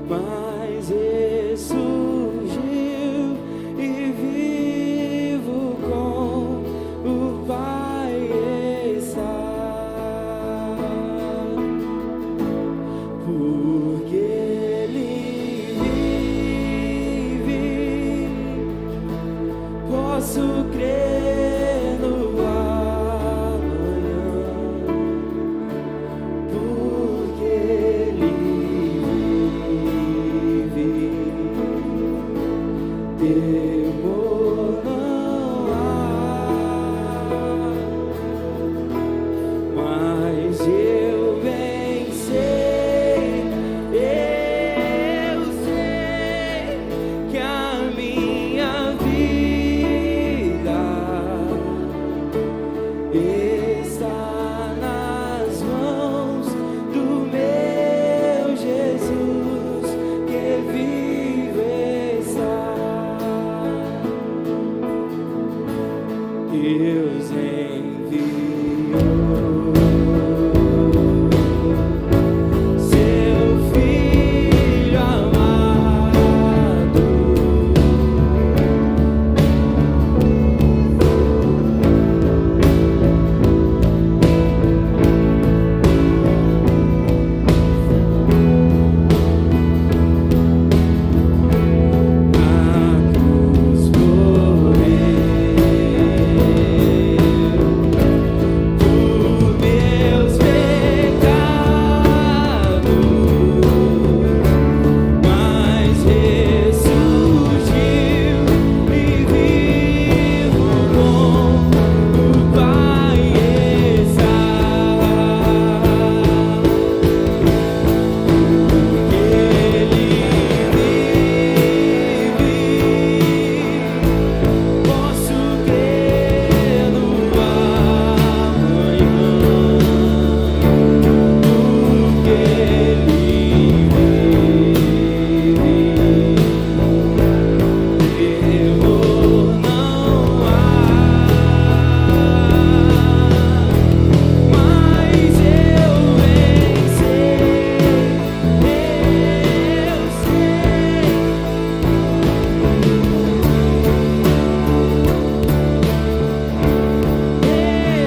mas ressurgiu e vivo com o Pai está, porque Ele vive, posso crer no amanhã, porque Ele temor não há, mas eu venci, eu sei que a minha vida está nas mãos do meu Jesus, que vive está. Deus enviou seu Filho amado, na cruz por meus pecados, mas ressurgiu e vivo com o Pai está, porque Ele vive, posso crer no amanhã, porque Ele vive, temor não há, mas eu venci, eu sei.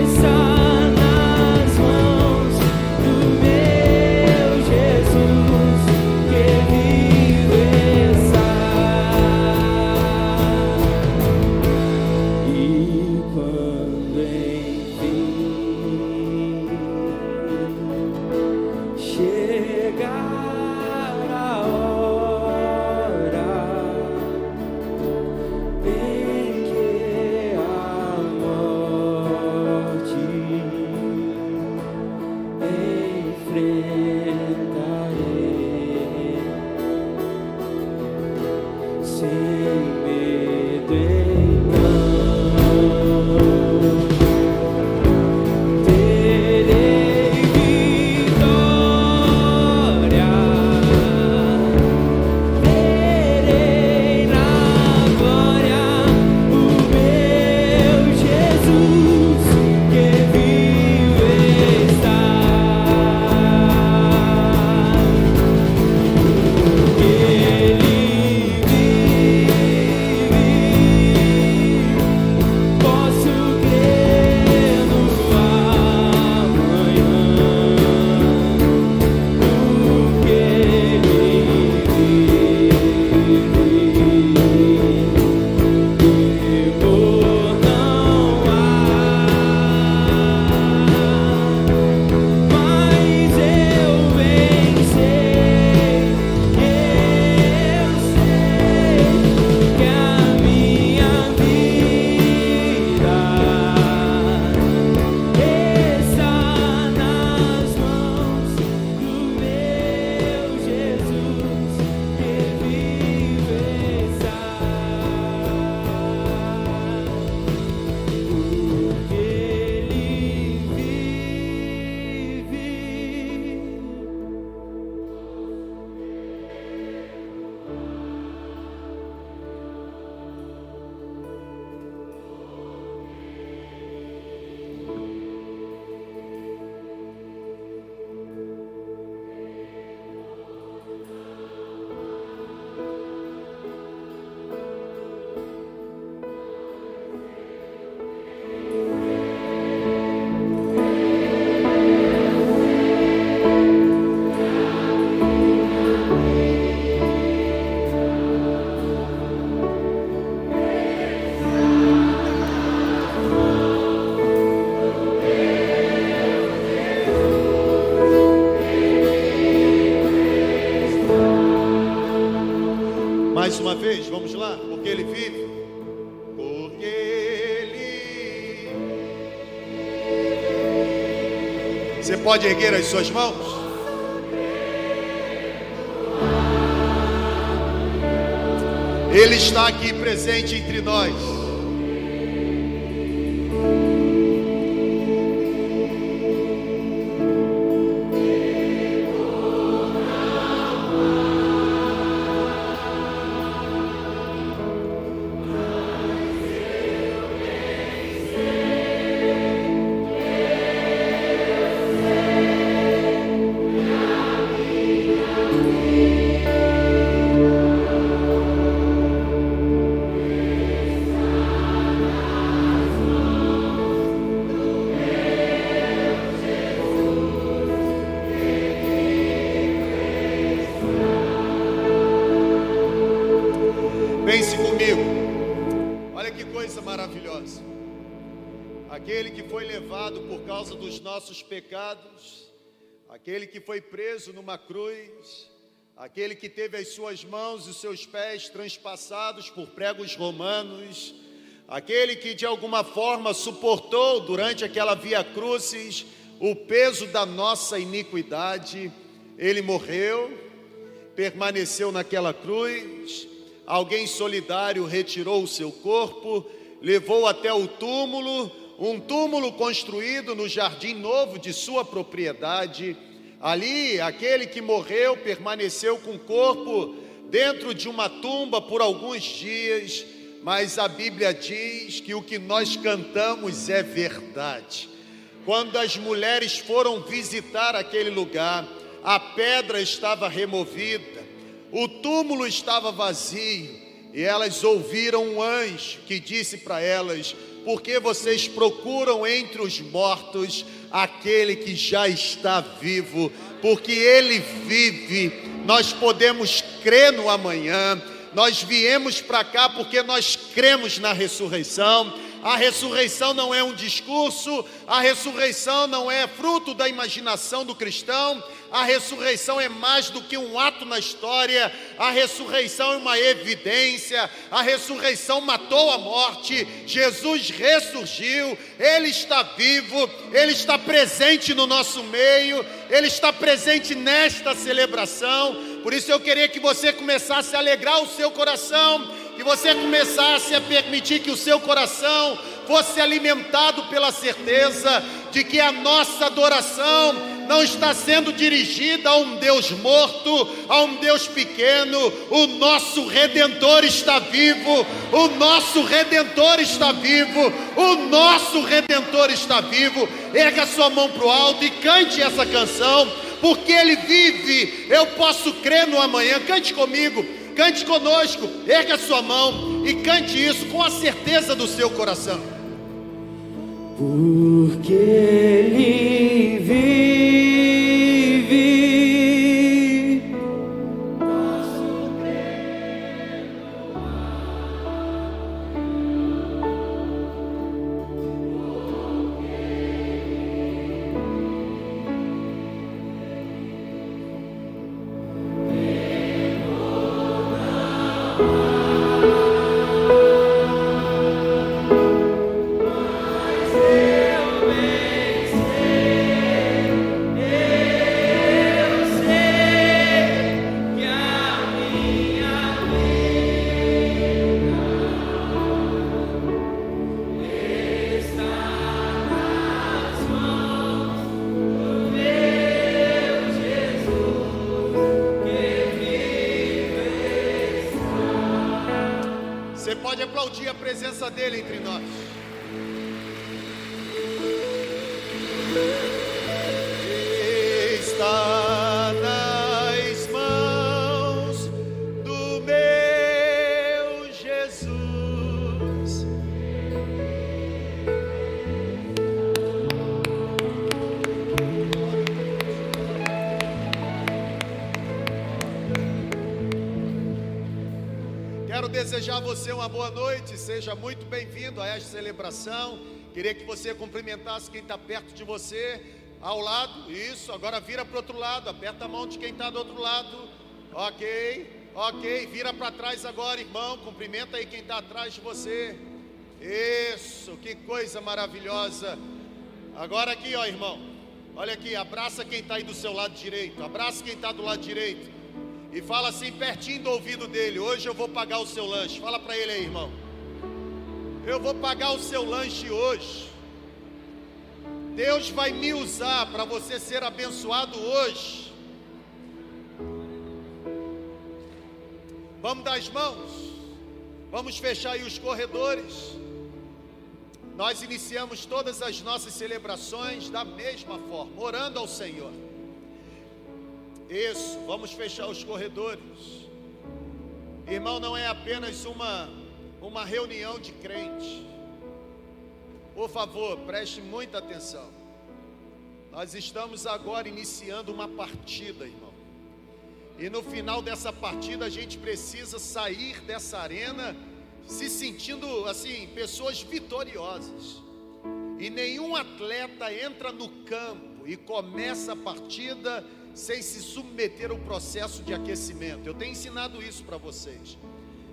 Está nas mãos do meu Jesus, que vive está. E quando enfim chegar a hora em que a morte enfrentarei, sem medo então terei vitória, verei na glória o meu Jesus, que vive está. Mais uma vez, vamos lá. Porque Ele vive. Porque Ele... Você pode erguer as suas mãos? Ele está aqui presente entre nós. Pense comigo, olha que coisa maravilhosa. Aquele que foi levado por causa dos nossos pecados, aquele que foi preso numa cruz, aquele que teve as suas mãos e os seus pés transpassados por pregos romanos, aquele que de alguma forma suportou durante aquela via crucis o peso da nossa iniquidade. Ele morreu, permaneceu naquela cruz. Alguém solidário retirou o seu corpo, levou até o túmulo, um túmulo construído no jardim novo de sua propriedade. Ali, aquele que morreu permaneceu com o corpo dentro de uma tumba por alguns dias, mas a Bíblia diz que o que nós cantamos é verdade. Quando as mulheres foram visitar aquele lugar, a pedra estava removida, o túmulo estava vazio, e elas ouviram um anjo que disse para elas: por que vocês procuram entre os mortos aquele que já está vivo? Porque Ele vive. Nós podemos crer no amanhã. Nós viemos para cá porque nós cremos na ressurreição. A ressurreição não é um discurso, a ressurreição não é fruto da imaginação do cristão, a ressurreição é mais do que um ato na história, a ressurreição é uma evidência, a ressurreição matou a morte, Jesus ressurgiu, Ele está vivo, Ele está presente no nosso meio, Ele está presente nesta celebração. Por isso eu queria que você começasse a alegrar o seu coração, que você começasse a permitir que o seu coração fosse alimentado pela certeza de que a nossa adoração não está sendo dirigida a um Deus morto, a um Deus pequeno. O nosso Redentor está vivo, o nosso Redentor está vivo, o nosso Redentor está vivo. Erga sua mão para o alto e cante essa canção, porque Ele vive. Eu posso crer no amanhã. Cante comigo, cante conosco, erga sua mão e cante isso com a certeza do seu coração. Porque Ele vive. Você pode aplaudir a presença dEle entre nós. Está nas mãos do meu Jesus. Quero desejar a você uma boa noite, seja muito bem-vindo a esta celebração. Queria que você cumprimentasse quem está perto de você, ao lado, isso, agora vira para o outro lado, aperta a mão de quem está do outro lado, ok, Ok, vira para trás agora, irmão. Cumprimenta aí quem está atrás de você. Isso, que coisa maravilhosa. Agora aqui, ó, irmão. Olha aqui, abraça quem está aí do seu lado direito. Abraça quem está do lado direito. E fala assim, pertinho do ouvido dele: hoje eu vou pagar o seu lanche. Fala para ele aí, irmão. Eu vou pagar o seu lanche hoje. Deus vai me usar para você ser abençoado hoje. Vamos dar as mãos. Vamos fechar aí os corredores. Nós iniciamos todas as nossas celebrações da mesma forma, orando ao Senhor. Isso, vamos fechar os corredores. Irmão, não é apenas uma reunião de crentes. Por favor, preste muita atenção. Nós estamos agora iniciando uma partida, irmão. E no final dessa partida a gente precisa sair dessa arena se sentindo assim, pessoas vitoriosas. E nenhum atleta entra no campo e começa a partida sem se submeter ao processo de aquecimento. Eu tenho ensinado isso para vocês.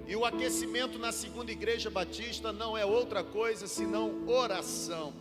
E o aquecimento na Segunda Igreja Batista não é outra coisa senão oração.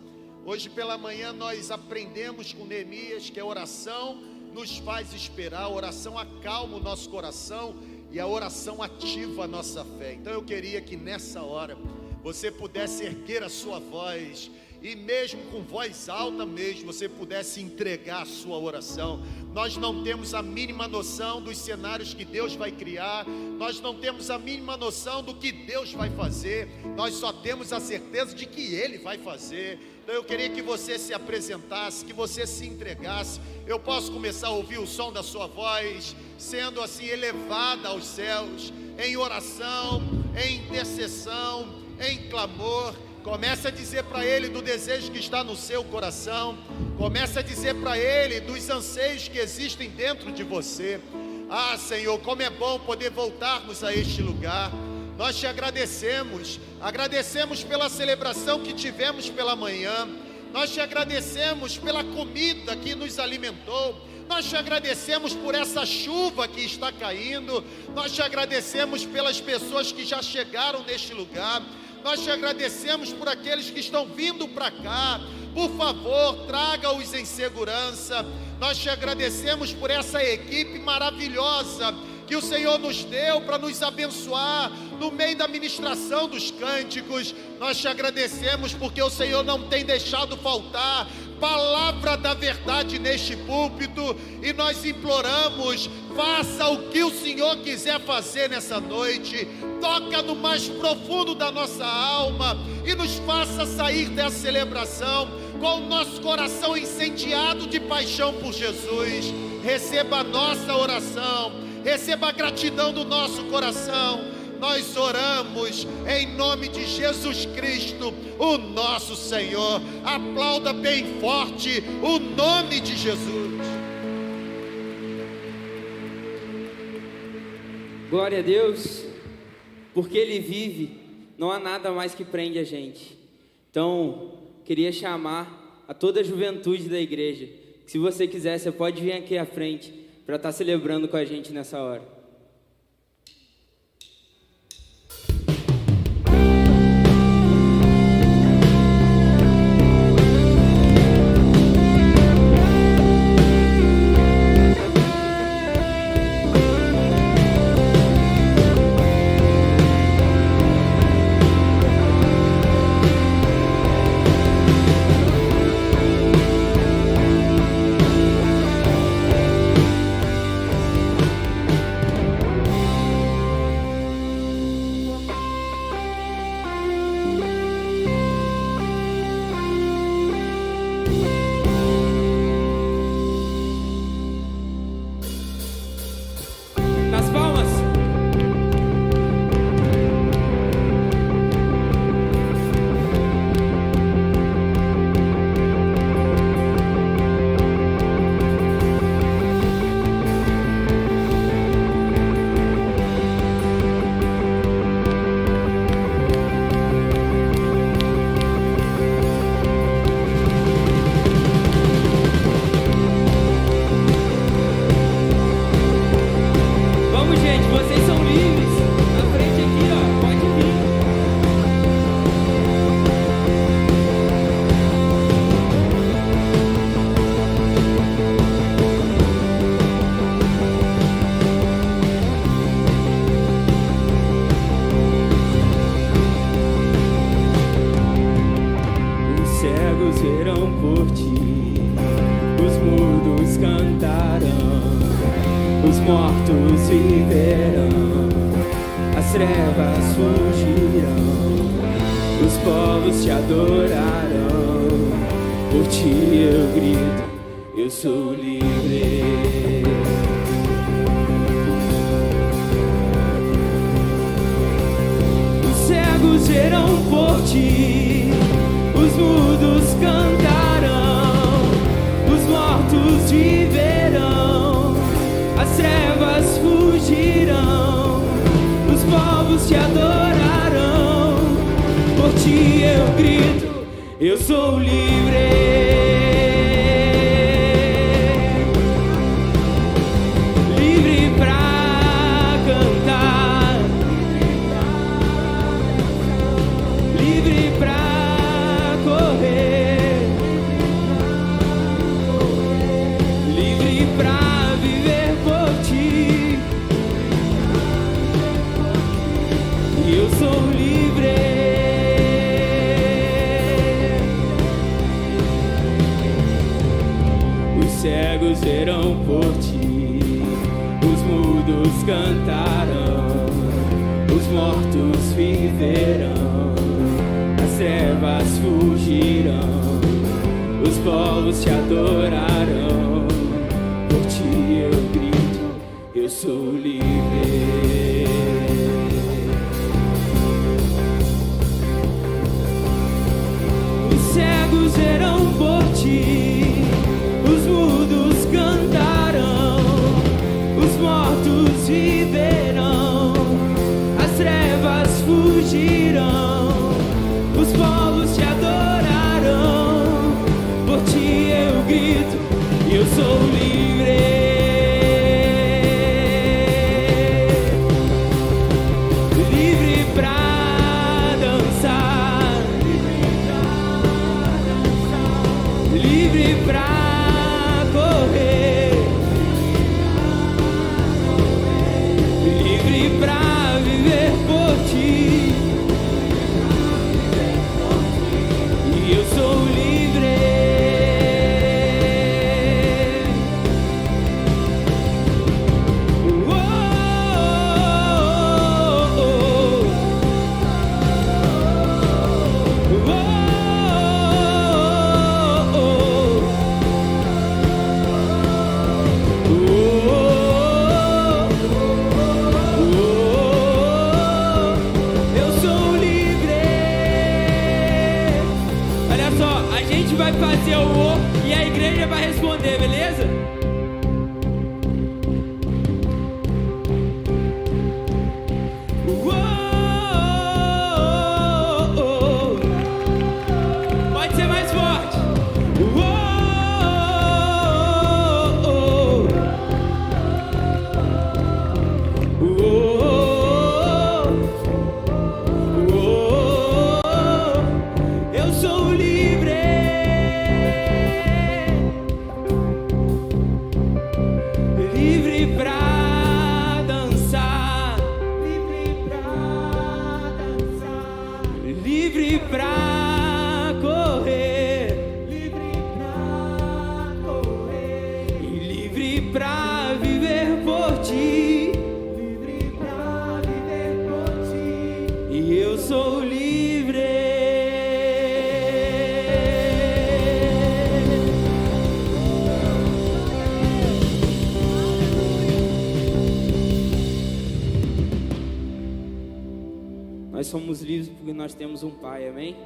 Hoje pela manhã nós aprendemos com Neemias que a oração nos faz esperar, a oração acalma o nosso coração e a oração ativa a nossa fé. Então eu queria que nessa hora você pudesse erguer a sua voz e mesmo com voz alta mesmo, você pudesse entregar a sua oração. Nós não temos a mínima noção dos cenários que Deus vai criar, nós não temos a mínima noção do que Deus vai fazer, nós só temos a certeza de que Ele vai fazer. Então eu queria que você se apresentasse, que você se entregasse. Eu posso começar a ouvir o som da sua voz, sendo assim elevada aos céus, em oração, em intercessão, em clamor. Comece a dizer para Ele do desejo que está no seu coração. Comece a dizer para Ele dos anseios que existem dentro de você. Ah, Senhor, como é bom poder voltarmos a este lugar. Nós te agradecemos. Agradecemos pela celebração que tivemos pela manhã. Nós te agradecemos pela comida que nos alimentou. Nós te agradecemos por essa chuva que está caindo. Nós te agradecemos pelas pessoas que já chegaram neste lugar. Nós te agradecemos por aqueles que estão vindo para cá. Por favor, traga-os em segurança. Nós te agradecemos por essa equipe maravilhosa que o Senhor nos deu para nos abençoar no meio da ministração dos cânticos. Nós te agradecemos porque o Senhor não tem deixado faltar palavra da verdade neste púlpito, e nós imploramos: faça o que o Senhor quiser fazer nessa noite, toca no mais profundo da nossa alma e nos faça sair dessa celebração com o nosso coração incendiado de paixão por Jesus. Receba a nossa oração, receba a gratidão do nosso coração. Nós oramos em nome de Jesus Cristo, o nosso Senhor. Aplauda bem forte o nome de Jesus. Glória a Deus, porque Ele vive, não há nada mais que prende a gente. Então, queria chamar a toda a juventude da igreja, que se você quiser, você pode vir aqui à frente para estar celebrando com a gente nessa hora. Os mortos viverão, as trevas fugirão, os povos te adorarão. Por ti eu grito, eu sou livre. Os cegos verão por ti, os mudos cantarão, os mortos viverão, as trevas fugirão, os povos te adorarão. Por ti eu grito, eu sou livre. Livre pra cantar, livre pra correr, livre pra viver por ti. Eu sou livre. Os cegos verão por ti, os mudos cantarão, os mortos viverão, as trevas fugirão, os povos te adorarão. Por ti eu grito, eu sou livre. Os cegos verão por ti, os mudos cantarão, os mortos viverão, as trevas fugirão, os povos te adorarão. Por ti eu grito, eu sou livre. Livre pra dançar, livre pra correr, livre pra viver por ti. E eu sou livre. Oh, oh, eu sou livre. Olha só, a gente vai fazer o e a igreja vai responder, beleza? Pode ser mais forte. Eu sou livre. Livre pra dançar, livre pra dançar, livre pra correr, livre pra correr, e livre pra viver por ti, livre pra viver por ti. E eu sou livre. Nós somos livres porque nós temos um Pai, amém?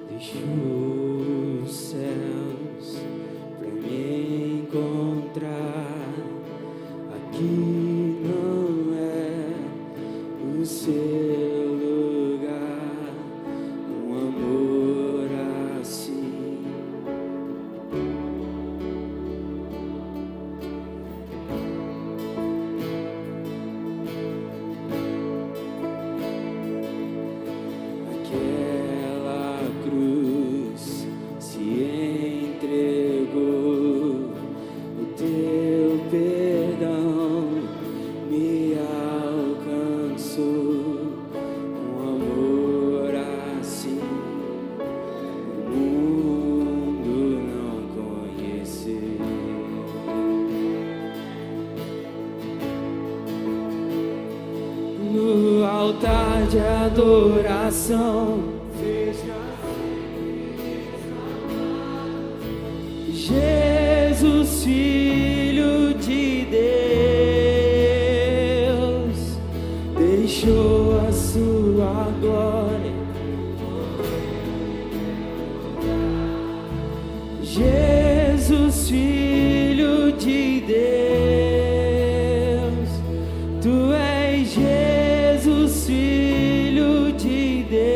Deixo os céus pra me encontrar. Aqui não é o seu lugar. Um amor assim. no altar de adoração. Jesus, Filho de Deus, deixou a sua glória. Jesus, Filho de Deus, Tu és Jesus, Filho de Deus,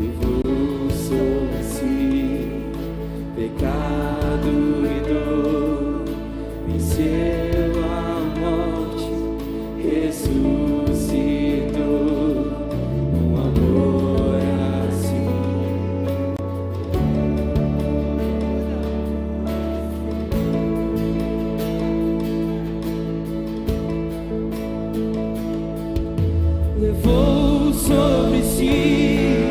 levou sobre si pecado e dor, venceu a morte, ressuscitou, um amor assim. Levou sobre si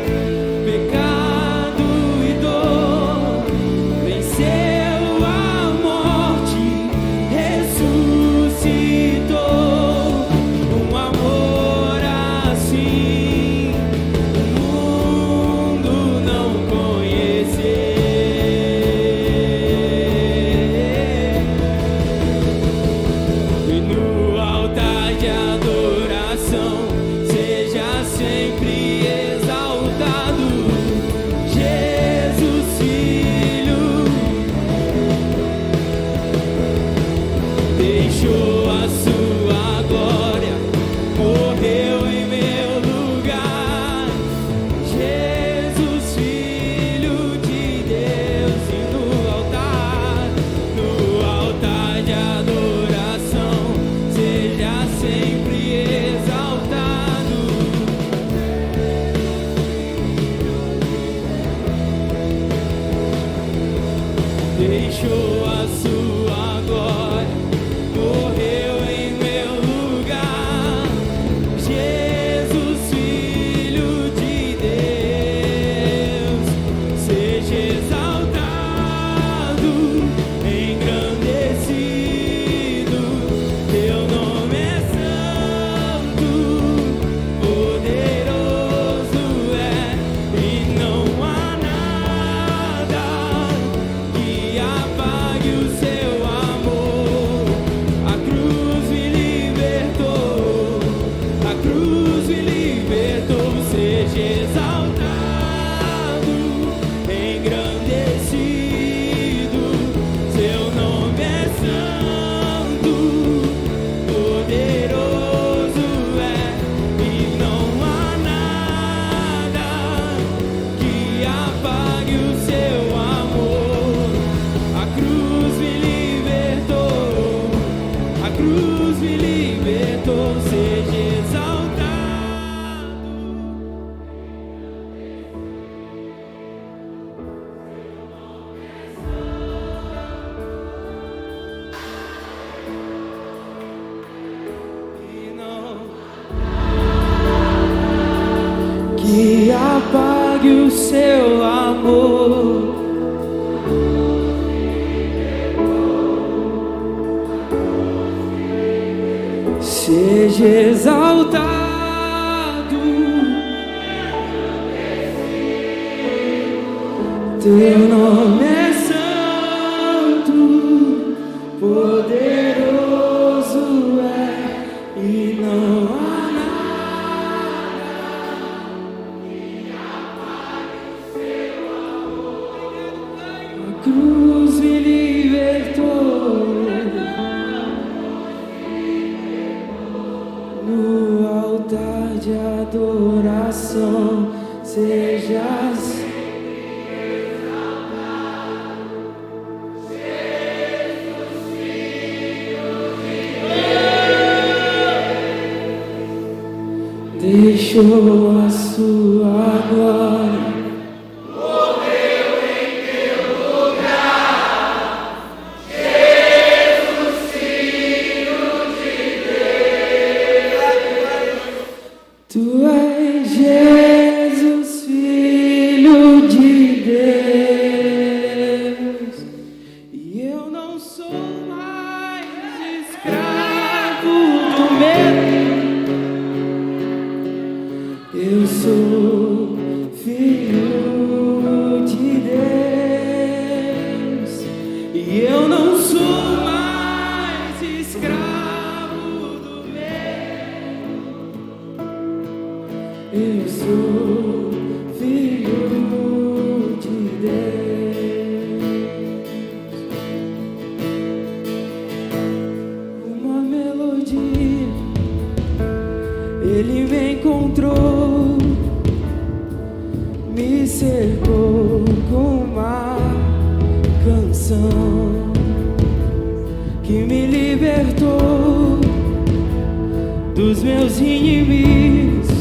pecado e dor, venceu a morte, ressuscitou, um amor assim o mundo não conhecer. E no altar de adoração seja sempre exaltado, Jesus, Filho, deixou a sua glória, morreu em meu lugar. Jesus, Filho de Deus, e no altar de adoração, seja sempre exaltado. Deixou a sua glória, morreu em meu lugar. Jesus, Filho de Deus, seja exaltado, engrandecido. Teu nome é santo, poderoso é, e não há nada que apague o seu amor. A cruz me libertou, a cruz me libertou. Seja exaltado, engrandecido. Seu nome é santo, poderoso é, e não há nada que apague o seu amor. A cruz me libertou, a cruz me libertou. Seja exaltado. E não que apague o seu amor. Seja exaltado, teu nome é santo, poderoso é, e não há nada. A cruz me libertou. No altar de adoração, seja deixou a sua glória, morreu em teu lugar. Jesus, Filho de Deus, Tu és Jesus, Filho de Deus, e eu não sou mais escravo Eu sou filho de Deus. Uma melodia, Ele me encontrou, me cercou com uma canção que me libertou dos meus inimigos,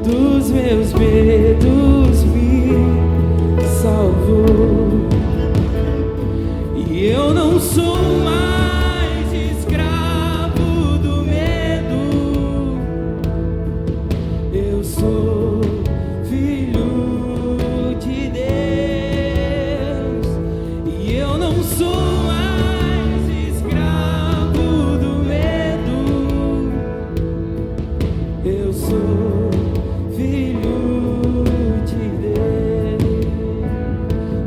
dos meus medos, me salvou. E eu não sou mais escravo do medo, eu sou filho de Deus. E eu não sou mais escravo do medo, eu sou filho de Deus.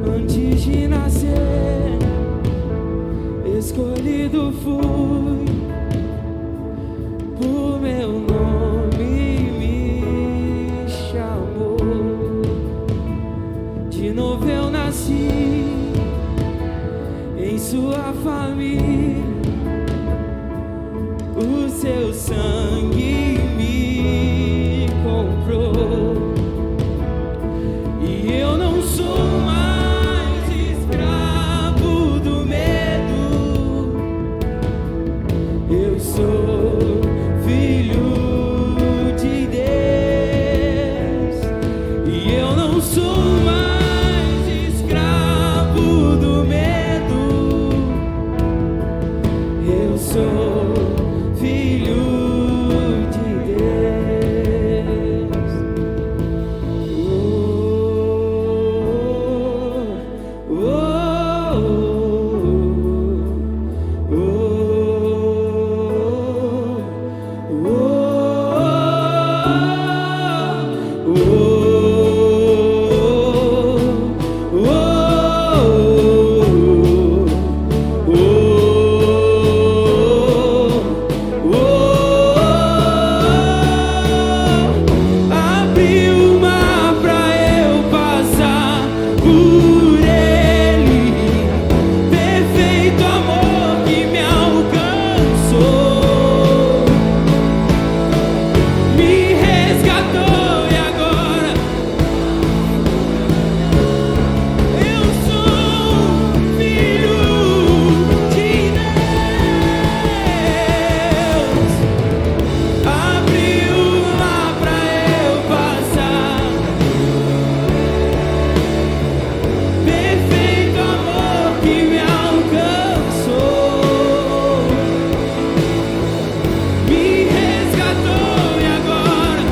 Antes de nascer, escolhido fui, por meu nome me chamou. De novo eu nasci em sua família, o seu sangue me comprou. E eu não sou mais escravo do medo, eu sou filho de Deus. E eu não sou mais escravo do medo, eu sou filho de Deus. Oh, oh, oh, oh, oh, abriu o mar pra eu passar por ele, perfeito amor que me alcançou, me resgatou e agora eu sou filho de Deus. Abriu o mar pra eu passar, perfeito amor que me alcançou, me resgatou e agora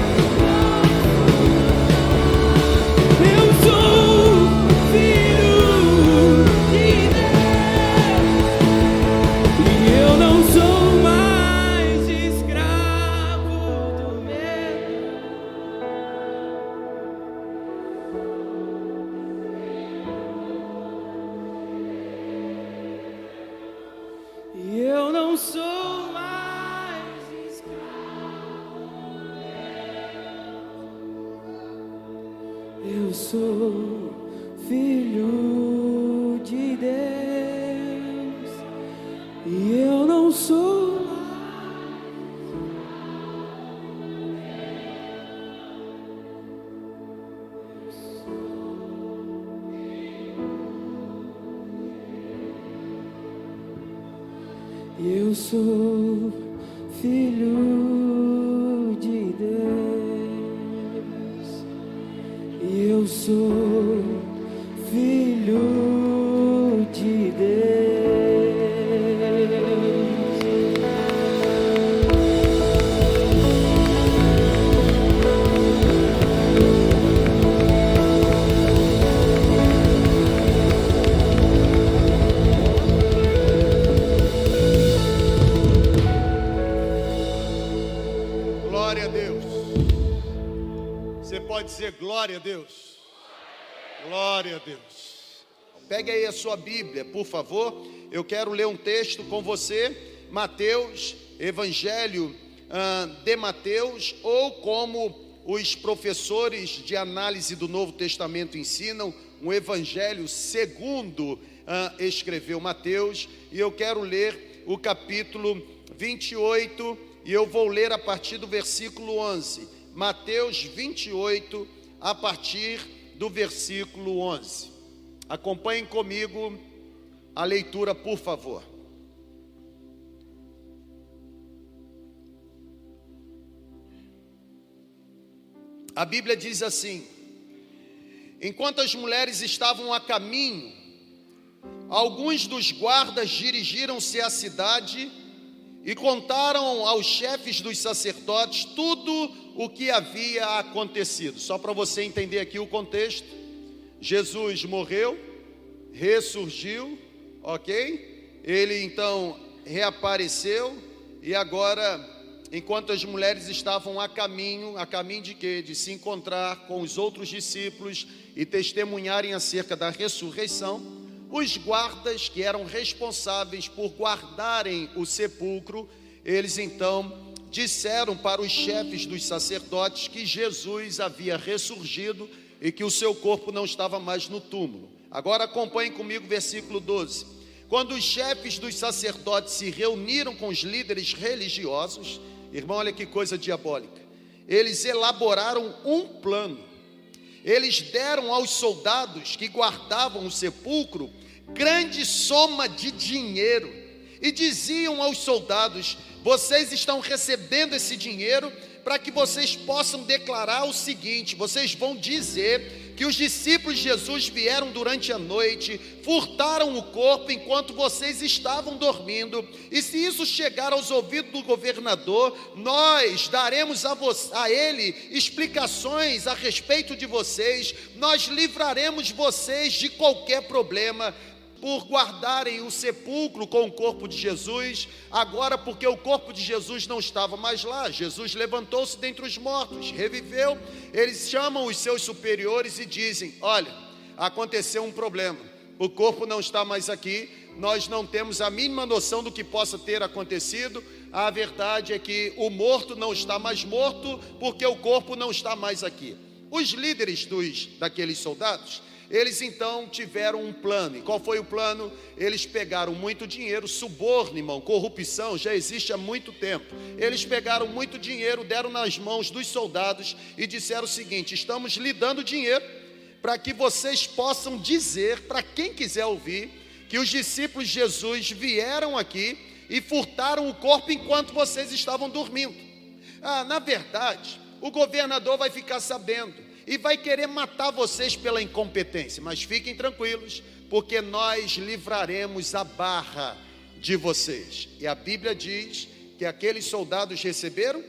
eu sou filho de Deus. E eu não sou mais escravo do medo. E eu não sou mais escravo, eu sou filho de Deus. E eu não sou mais. Eu sou filho de Deus. Eu sou filho de Deus. Glória a Deus. Você pode dizer glória a Deus? Glória a Deus. Pegue aí a sua Bíblia, por favor. Eu quero ler um texto com você. Mateus, Evangelho de Mateus, ou como os professores de análise do Novo Testamento ensinam, um evangelho segundo escreveu Mateus. E eu quero ler o capítulo 28, e eu vou ler a partir do versículo 11. Mateus 28, a partir do versículo 11. Acompanhem comigo a leitura, por favor. A Bíblia diz assim: enquanto as mulheres estavam a caminho, alguns dos guardas dirigiram-se à cidade e contaram aos chefes dos sacerdotes tudo o que havia acontecido. Só para você entender aqui o contexto: Jesus morreu, ressurgiu, ok? Ele então reapareceu, e agora, enquanto as mulheres estavam a caminho de quê? De se encontrar com os outros discípulos e testemunharem acerca da ressurreição, os guardas que eram responsáveis por guardarem o sepulcro, eles então disseram para os chefes dos sacerdotes que Jesus havia ressurgido e que o seu corpo não estava mais no túmulo. Agora acompanhem comigo o versículo 12. Quando os chefes dos sacerdotes se reuniram com os líderes religiosos, irmão, olha que coisa diabólica, eles elaboraram um plano. Eles deram aos soldados que guardavam o sepulcro grande soma de dinheiro e diziam aos soldados: vocês estão recebendo esse dinheiro para que vocês possam declarar o seguinte: vocês vão dizer que os discípulos de Jesus vieram durante a noite, furtaram o corpo enquanto vocês estavam dormindo, e se isso chegar aos ouvidos do governador, nós daremos a ele explicações a respeito de vocês, nós livraremos vocês de qualquer problema, por guardarem o sepulcro com o corpo de Jesus. Agora, porque o corpo de Jesus não estava mais lá, Jesus levantou-se dentre os mortos, reviveu, eles chamam os seus superiores e dizem: olha, aconteceu um problema, o corpo não está mais aqui, nós não temos a mínima noção do que possa ter acontecido, a verdade é que o morto não está mais morto, porque o corpo não está mais aqui. Os líderes daqueles soldados, eles então tiveram um plano. E qual foi o plano? Eles pegaram muito dinheiro, suborno, irmão, corrupção já existe há muito tempo. Eles pegaram muito dinheiro, deram nas mãos dos soldados e disseram o seguinte: estamos lhe dando dinheiro para que vocês possam dizer, para quem quiser ouvir, que os discípulos de Jesus vieram aqui e furtaram o corpo enquanto vocês estavam dormindo. Na verdade, o governador vai ficar sabendo e vai querer matar vocês pela incompetência, mas fiquem tranquilos, porque nós livraremos a barra de vocês. E a Bíblia diz que aqueles soldados receberam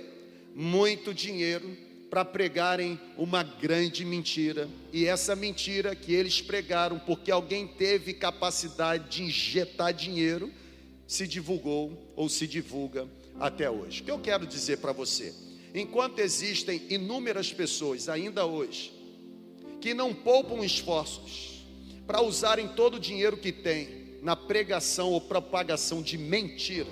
muito dinheiro para pregarem uma grande mentira, e essa mentira que eles pregaram, porque alguém teve capacidade de injetar dinheiro, se divulgou ou se divulga até hoje. O que eu quero dizer para você: enquanto existem inúmeras pessoas ainda hoje que não poupam esforços para usarem todo o dinheiro que têm na pregação ou propagação de mentira,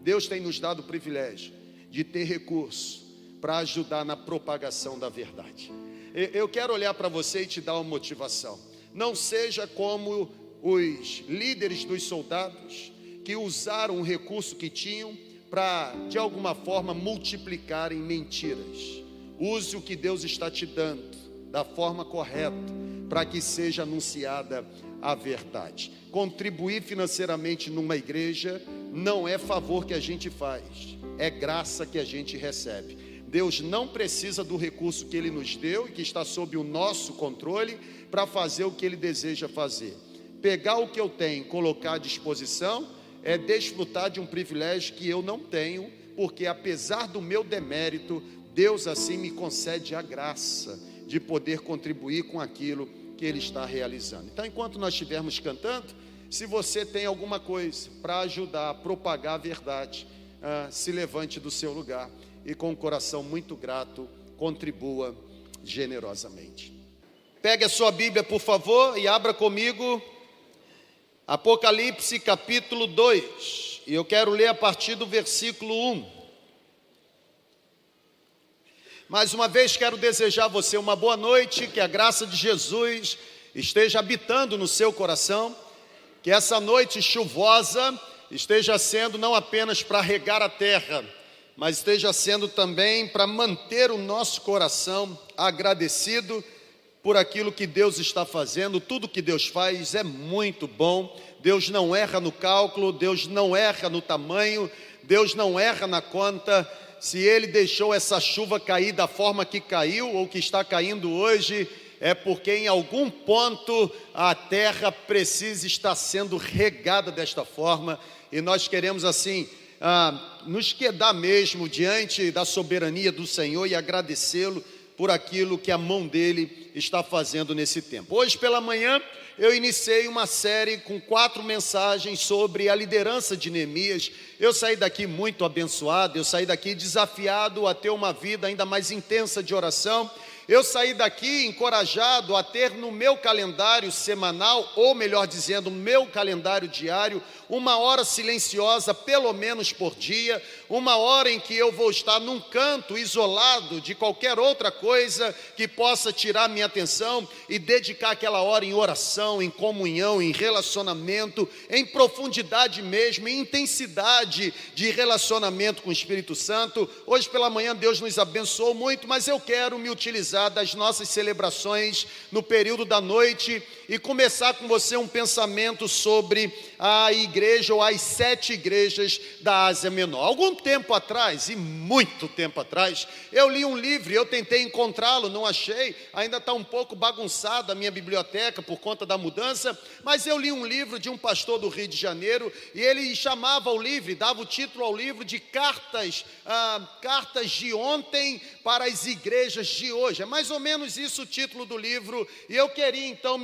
Deus tem nos dado o privilégio de ter recurso para ajudar na propagação da verdade. Eu quero olhar para você e te dar uma motivação. Não seja como os líderes dos soldados que usaram o recurso que tinham para, de alguma forma, multiplicarem mentiras. Use o que Deus está te dando da forma correta, para que seja anunciada a verdade. Contribuir financeiramente numa igreja não é favor que a gente faz, é graça que a gente recebe. Deus não precisa do recurso que Ele nos deu e que está sob o nosso controle para fazer o que Ele deseja fazer. Pegar o que eu tenho, colocar à disposição, é desfrutar de um privilégio que eu não tenho, porque apesar do meu demérito, Deus assim me concede a graça de poder contribuir com aquilo que Ele está realizando. Então, enquanto nós estivermos cantando, se você tem alguma coisa para ajudar a propagar a verdade, se levante do seu lugar e com um coração muito grato, contribua generosamente. Pegue a sua Bíblia, por favor, e abra comigo Apocalipse capítulo 2, e eu quero ler a partir do versículo 1. Mais uma vez quero desejar a você uma boa noite, que a graça de Jesus esteja habitando no seu coração, que essa noite chuvosa esteja sendo não apenas para regar a terra, mas esteja sendo também para manter o nosso coração agradecido por aquilo que Deus está fazendo. Tudo que Deus faz é muito bom. Deus não erra no cálculo, Deus não erra no tamanho, Deus não erra na conta. Se Ele deixou essa chuva cair da forma que caiu ou que está caindo hoje, é porque em algum ponto a terra precisa estar sendo regada desta forma, e nós queremos assim nos quedar mesmo diante da soberania do Senhor e agradecê-lo por aquilo que a mão dele está fazendo nesse tempo. Hoje pela manhã eu iniciei uma série com 4 mensagens sobre a liderança de Neemias. Eu saí daqui muito abençoado, eu saí daqui desafiado a ter uma vida ainda mais intensa de oração. Eu saí daqui encorajado a ter no meu calendário semanal, ou melhor dizendo, meu calendário diário, uma hora silenciosa, pelo menos por dia, uma hora em que eu vou estar num canto, isolado de qualquer outra coisa que possa tirar minha atenção, e dedicar aquela hora em oração, em comunhão, em relacionamento, em profundidade mesmo, em intensidade de relacionamento com o Espírito Santo. Hoje pela manhã Deus nos abençoou muito, mas eu quero me utilizar das nossas celebrações no período da noite e começar com você um pensamento sobre a igreja ou as 7 igrejas da Ásia Menor. Algum tempo atrás, e muito tempo atrás, eu li um livro, eu tentei encontrá-lo, não achei, ainda está um pouco bagunçada a minha biblioteca por conta da mudança, mas eu li um livro de um pastor do Rio de Janeiro, e ele chamava o livro, dava o título ao livro de Cartas de Ontem para as Igrejas de Hoje. É mais ou menos isso o título do livro, e eu queria então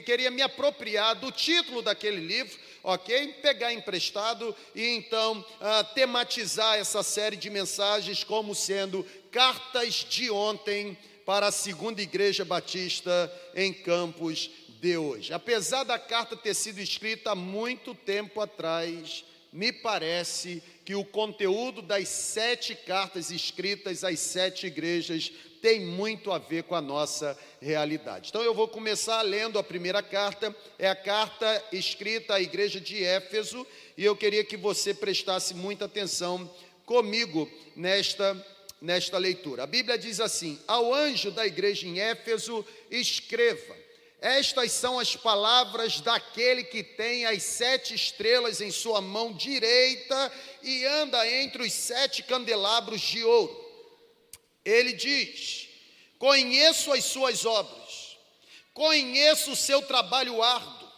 queria me apropriar do título daquele livro, ok? Pegar emprestado e então tematizar essa série de mensagens como sendo Cartas de Ontem para a Segunda Igreja Batista em Campos de Hoje. Apesar da carta ter sido escrita há muito tempo atrás, me parece que o conteúdo das 7 cartas escritas às 7 igrejas tem muito a ver com a nossa realidade. Então eu vou começar lendo a primeira carta, é a carta escrita à igreja de Éfeso, e eu queria que você prestasse muita atenção comigo nesta leitura. A Bíblia diz assim: ao anjo da igreja em Éfeso escreva: estas são as palavras daquele que tem as 7 estrelas em sua mão direita e anda entre os 7 candelabros de ouro. Ele diz: conheço as suas obras, conheço o seu trabalho árduo,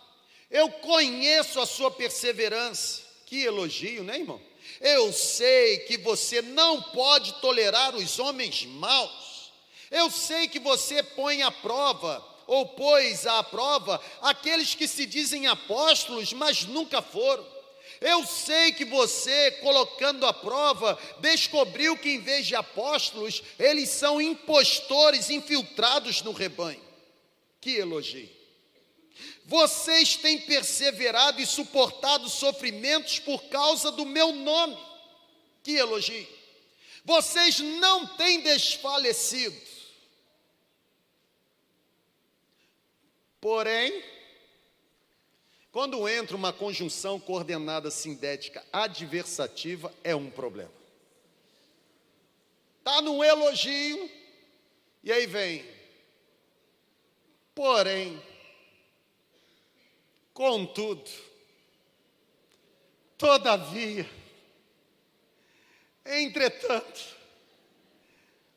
eu conheço a sua perseverança. Que elogio, né, irmão? Eu sei que você não pode tolerar os homens maus. Eu sei que você põe à prova, ou pôs à prova, aqueles que se dizem apóstolos, mas nunca foram. Eu sei que você, colocando à prova, descobriu que em vez de apóstolos, eles são impostores infiltrados no rebanho. Que elogio! Vocês têm perseverado e suportado sofrimentos por causa do meu nome. Que elogio! Vocês não têm desfalecido. Porém, quando entra uma conjunção coordenada sindética adversativa, é um problema. Está num elogio, e aí vem: porém, contudo, todavia, entretanto,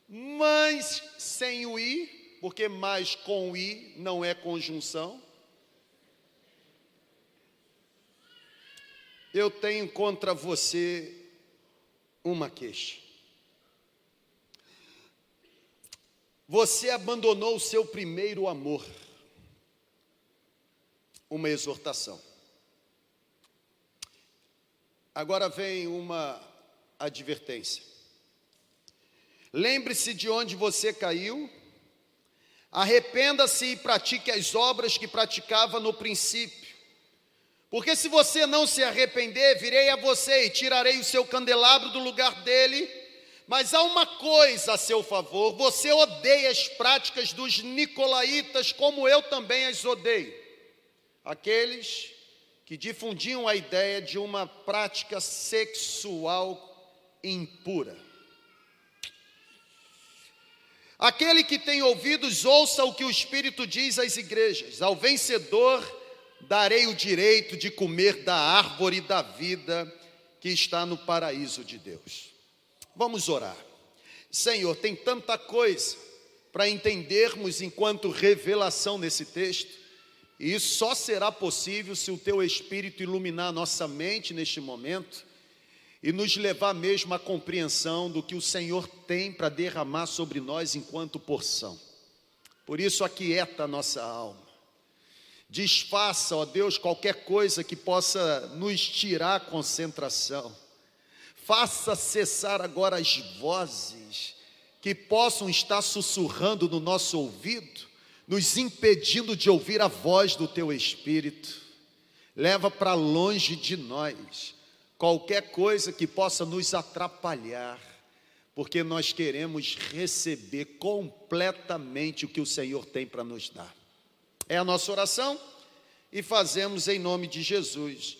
mas sem o i, porque mais com o i não é conjunção. Eu tenho contra você uma queixa. Você abandonou o seu primeiro amor. Uma exortação. Agora vem uma advertência. Lembre-se de onde você caiu, arrependa-se e pratique as obras que praticava no princípio. Porque se você não se arrepender, virei a você e tirarei o seu candelabro do lugar dele, Mas há uma coisa a seu favor: você odeia as práticas dos nicolaítas, como eu também as odeio. Aqueles que difundiam a ideia de uma prática sexual impura. Aquele que tem ouvidos, ouça o que o Espírito diz às igrejas: ao vencedor darei o direito de comer da árvore da vida que está no paraíso de Deus. Vamos orar. Senhor, tem tanta coisa para entendermos enquanto revelação nesse texto, e isso só será possível se o Teu Espírito iluminar a nossa mente neste momento e nos levar mesmo à compreensão do que o Senhor tem para derramar sobre nós enquanto porção. Por isso, aquieta a nossa alma. Desfaça, ó Deus, qualquer coisa que possa nos tirar a concentração. Faça cessar agora as vozes que possam estar sussurrando no nosso ouvido, nos impedindo de ouvir a voz do Teu Espírito. Leva para longe de nós qualquer coisa que possa nos atrapalhar, porque nós queremos receber completamente o que o Senhor tem para nos dar. É a nossa oração e fazemos em nome de Jesus.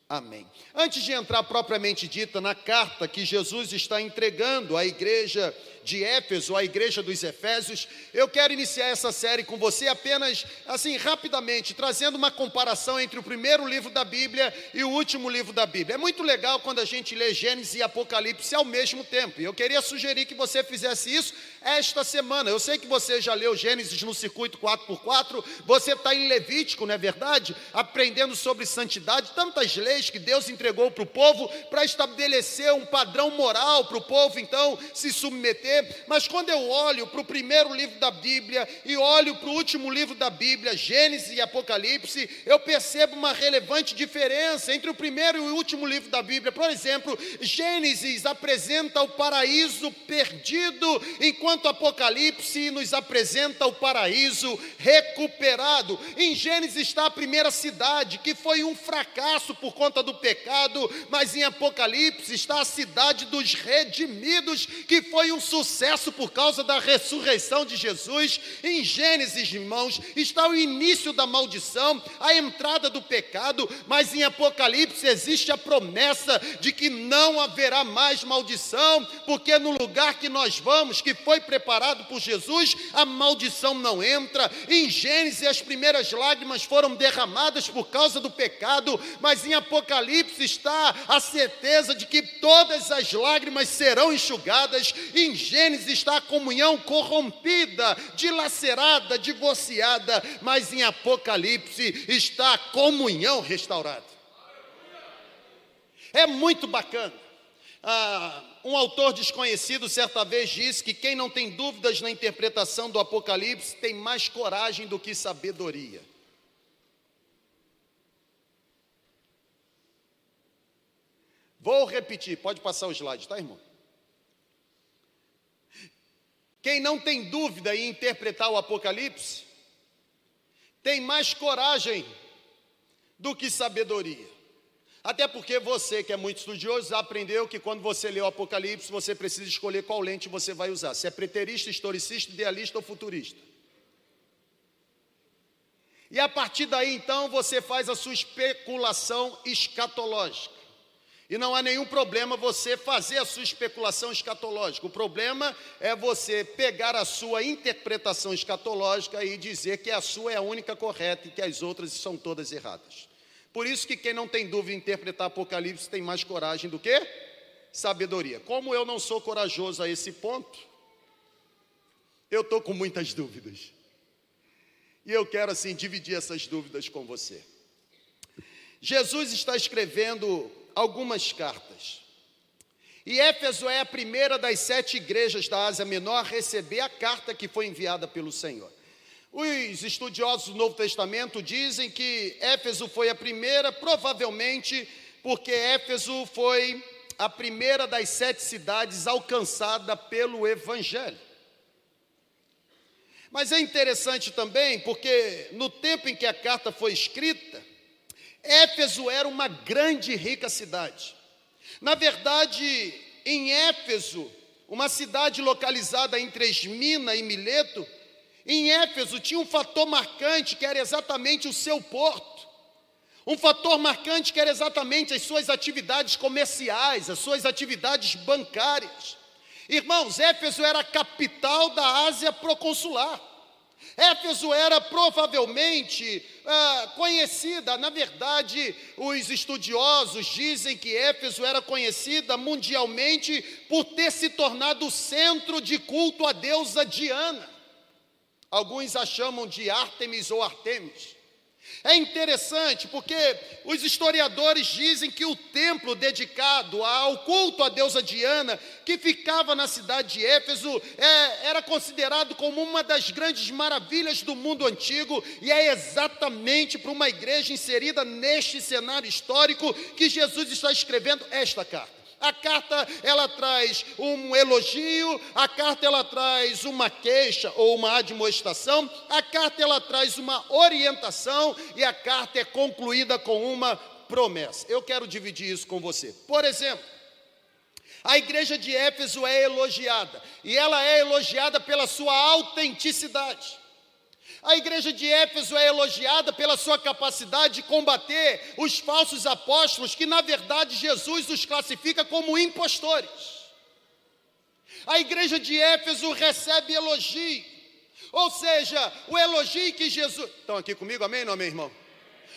Amém. Antes de entrar propriamente dita na carta que Jesus está entregando à igreja de Éfeso, à igreja dos Efésios, eu quero iniciar essa série com você apenas, assim, rapidamente, trazendo uma comparação entre o primeiro livro da Bíblia e o último livro da Bíblia. É muito legal quando a gente lê Gênesis e Apocalipse ao mesmo tempo, e eu queria sugerir que você fizesse isso esta semana. Eu sei que você já leu Gênesis no circuito 4x4, você está em Levítico, não é verdade? Aprendendo sobre santidade, tantas leis que Deus entregou para o povo, para estabelecer um padrão moral para o povo, então, se submeter. Mas quando eu olho para o primeiro livro da Bíblia e olho para o último livro da Bíblia, Gênesis e Apocalipse, eu percebo uma relevante diferença entre o primeiro e o último livro da Bíblia. Por exemplo, Gênesis apresenta o paraíso perdido, enquanto Apocalipse nos apresenta o paraíso recuperado. Em Gênesis está a primeira cidade, que foi um fracasso por conta do pecado, mas em Apocalipse está a cidade dos redimidos, que foi um sucesso por causa da ressurreição de Jesus. Em Gênesis, irmãos, está o início da maldição, a entrada do pecado, mas em Apocalipse existe a promessa de que não haverá mais maldição, porque no lugar que nós vamos, que foi preparado por Jesus, a maldição não entra. Em Gênesis, as primeiras lágrimas foram derramadas por causa do pecado, mas em Apocalipse está a certeza de que todas as lágrimas serão enxugadas. Em Gênesis está a comunhão corrompida, dilacerada, divorciada, mas em Apocalipse está a comunhão restaurada. É muito bacana. Um autor desconhecido certa vez disse que quem não tem dúvidas na interpretação do Apocalipse tem mais coragem do que sabedoria. Vou repetir, pode passar o slide, tá, irmão? Quem não tem dúvida em interpretar o Apocalipse tem mais coragem do que sabedoria. Até porque você, que é muito estudioso, já aprendeu que quando você lê o Apocalipse, você precisa escolher qual lente você vai usar, se é preterista, historicista, idealista ou futurista. E a partir daí, então, você faz a sua especulação escatológica. E não há nenhum problema você fazer a sua especulação escatológica. O problema é você pegar a sua interpretação escatológica e dizer que a sua é a única correta e que as outras são todas erradas. Por isso que quem não tem dúvida em interpretar Apocalipse tem mais coragem do que sabedoria. Como eu não sou corajoso a esse ponto, eu estou com muitas dúvidas. E eu quero assim dividir essas dúvidas com você. Jesus está escrevendo algumas cartas. E Éfeso é a primeira das 7 igrejas da Ásia Menor a receber a carta que foi enviada pelo Senhor. Os estudiosos do Novo Testamento dizem que Éfeso foi a primeira, provavelmente porque Éfeso foi a primeira das 7 cidades alcançada pelo Evangelho. Mas é interessante também porque no tempo em que a carta foi escrita, Éfeso era uma grande e rica cidade. Na verdade, em Éfeso, uma cidade localizada entre Esmina e Mileto, em Éfeso tinha um fator marcante que era exatamente o seu porto. Um fator marcante que era exatamente as suas atividades comerciais, as suas atividades bancárias. Irmãos, Éfeso era a capital da Ásia proconsular. Éfeso era provavelmente conhecida, na verdade, os estudiosos dizem que Éfeso era conhecida mundialmente por ter se tornado o centro de culto à deusa Diana. Alguns a chamam de Ártemis ou Artemis. É interessante porque os historiadores dizem que o templo dedicado ao culto à deusa Diana, que ficava na cidade de Éfeso, era considerado como uma das grandes maravilhas do mundo antigo, e é exatamente para uma igreja inserida neste cenário histórico que Jesus está escrevendo esta carta. A carta, ela traz um elogio, a carta, ela traz uma queixa ou uma admoestação, a carta, ela traz uma orientação e a carta é concluída com uma promessa. Eu quero dividir isso com você. Por exemplo, a igreja de Éfeso é elogiada, e ela é elogiada pela sua autenticidade. A igreja de Éfeso é elogiada pela sua capacidade de combater os falsos apóstolos, que na verdade Jesus os classifica como impostores. A igreja de Éfeso recebe elogio, ou seja, o elogio que Jesus... Estão aqui comigo, amém ou não amém, irmão?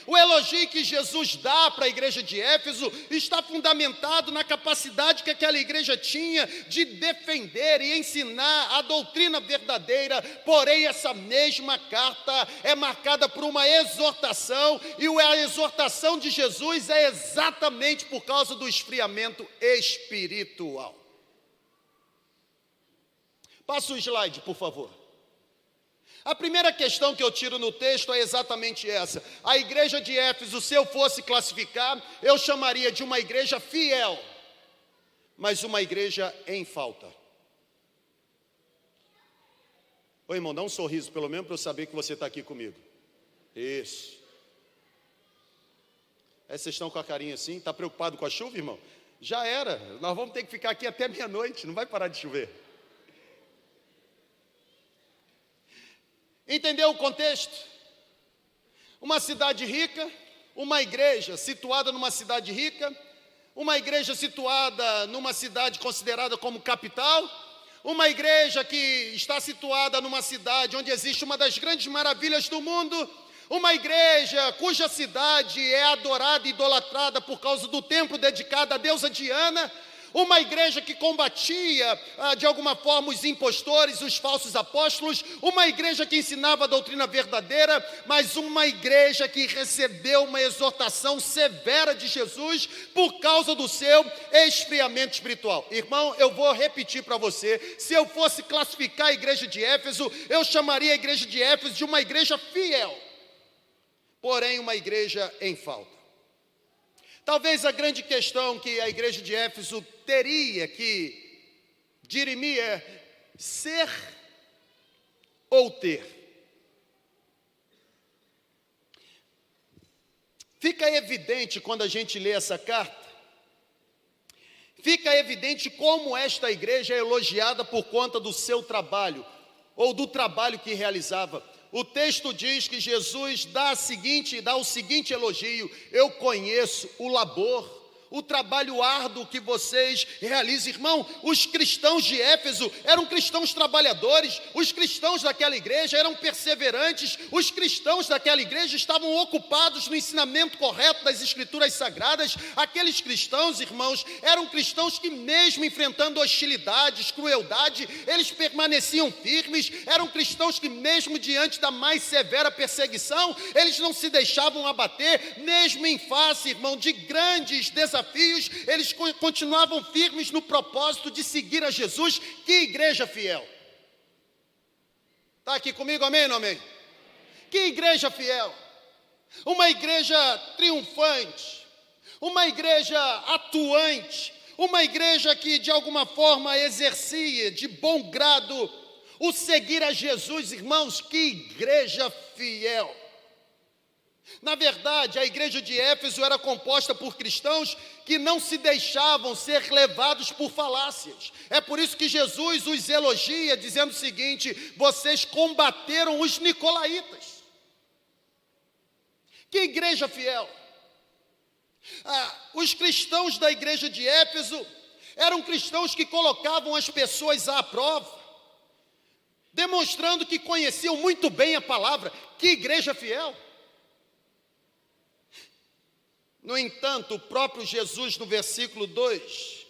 O elogio que Jesus dá para a igreja de Éfeso está fundamentado na capacidade que aquela igreja tinha de defender e ensinar a doutrina verdadeira. Porém, essa mesma carta é marcada por uma exortação, e a exortação de Jesus é exatamente por causa do esfriamento espiritual. Passa o slide, por favor. A primeira questão que eu tiro no texto é exatamente essa. A igreja de Éfeso, se eu fosse classificar, eu chamaria de uma igreja fiel, mas uma igreja em falta. Ô irmão, dá um sorriso pelo menos para eu saber que você está aqui comigo. Isso. Vocês estão com a carinha assim? Está preocupado com a chuva, irmão? Já era, nós vamos ter que ficar aqui até meia-noite, não vai parar de chover. Entendeu o contexto? Uma cidade rica, uma igreja situada numa cidade rica, uma igreja situada numa cidade considerada como capital, uma igreja que está situada numa cidade onde existe uma das grandes maravilhas do mundo, uma igreja cuja cidade é adorada e idolatrada por causa do templo dedicado à deusa Diana, uma igreja que combatia de alguma forma os impostores, os falsos apóstolos, uma igreja que ensinava a doutrina verdadeira, mas uma igreja que recebeu uma exortação severa de Jesus por causa do seu esfriamento espiritual. Irmão, eu vou repetir para você, se eu fosse classificar a igreja de Éfeso, eu chamaria a igreja de Éfeso de uma igreja fiel, porém uma igreja em falta. Talvez a grande questão que a igreja de Éfeso teria que dirimir é ser ou ter. Fica evidente quando a gente lê essa carta, fica evidente como esta igreja é elogiada por conta do seu trabalho, ou do trabalho que realizava. O texto diz que Jesus dá o seguinte elogio: eu conheço o labor, o trabalho árduo que vocês realizam. Irmão, os cristãos de Éfeso eram cristãos trabalhadores, os cristãos daquela igreja eram perseverantes, os cristãos daquela igreja estavam ocupados no ensinamento correto das escrituras sagradas. Aqueles cristãos, irmãos, eram cristãos que mesmo enfrentando hostilidades, crueldade, eles permaneciam firmes, eram cristãos que mesmo diante da mais severa perseguição, eles não se deixavam abater, mesmo em face, irmão, de grandes desafios, eles continuavam firmes no propósito de seguir a Jesus. Que igreja fiel! Está aqui comigo, amém ou não amém? Que igreja fiel! Uma igreja triunfante, uma igreja atuante, uma igreja que de alguma forma exercia de bom grado o seguir a Jesus. Irmãos, que igreja fiel! Na verdade, a igreja de Éfeso era composta por cristãos que não se deixavam ser levados por falácias. É por isso que Jesus os elogia, dizendo o seguinte: vocês combateram os nicolaítas. Que igreja fiel! Os cristãos da igreja de Éfeso eram cristãos que colocavam as pessoas à prova, demonstrando que conheciam muito bem a palavra. Que igreja fiel! No entanto, o próprio Jesus, no versículo 2,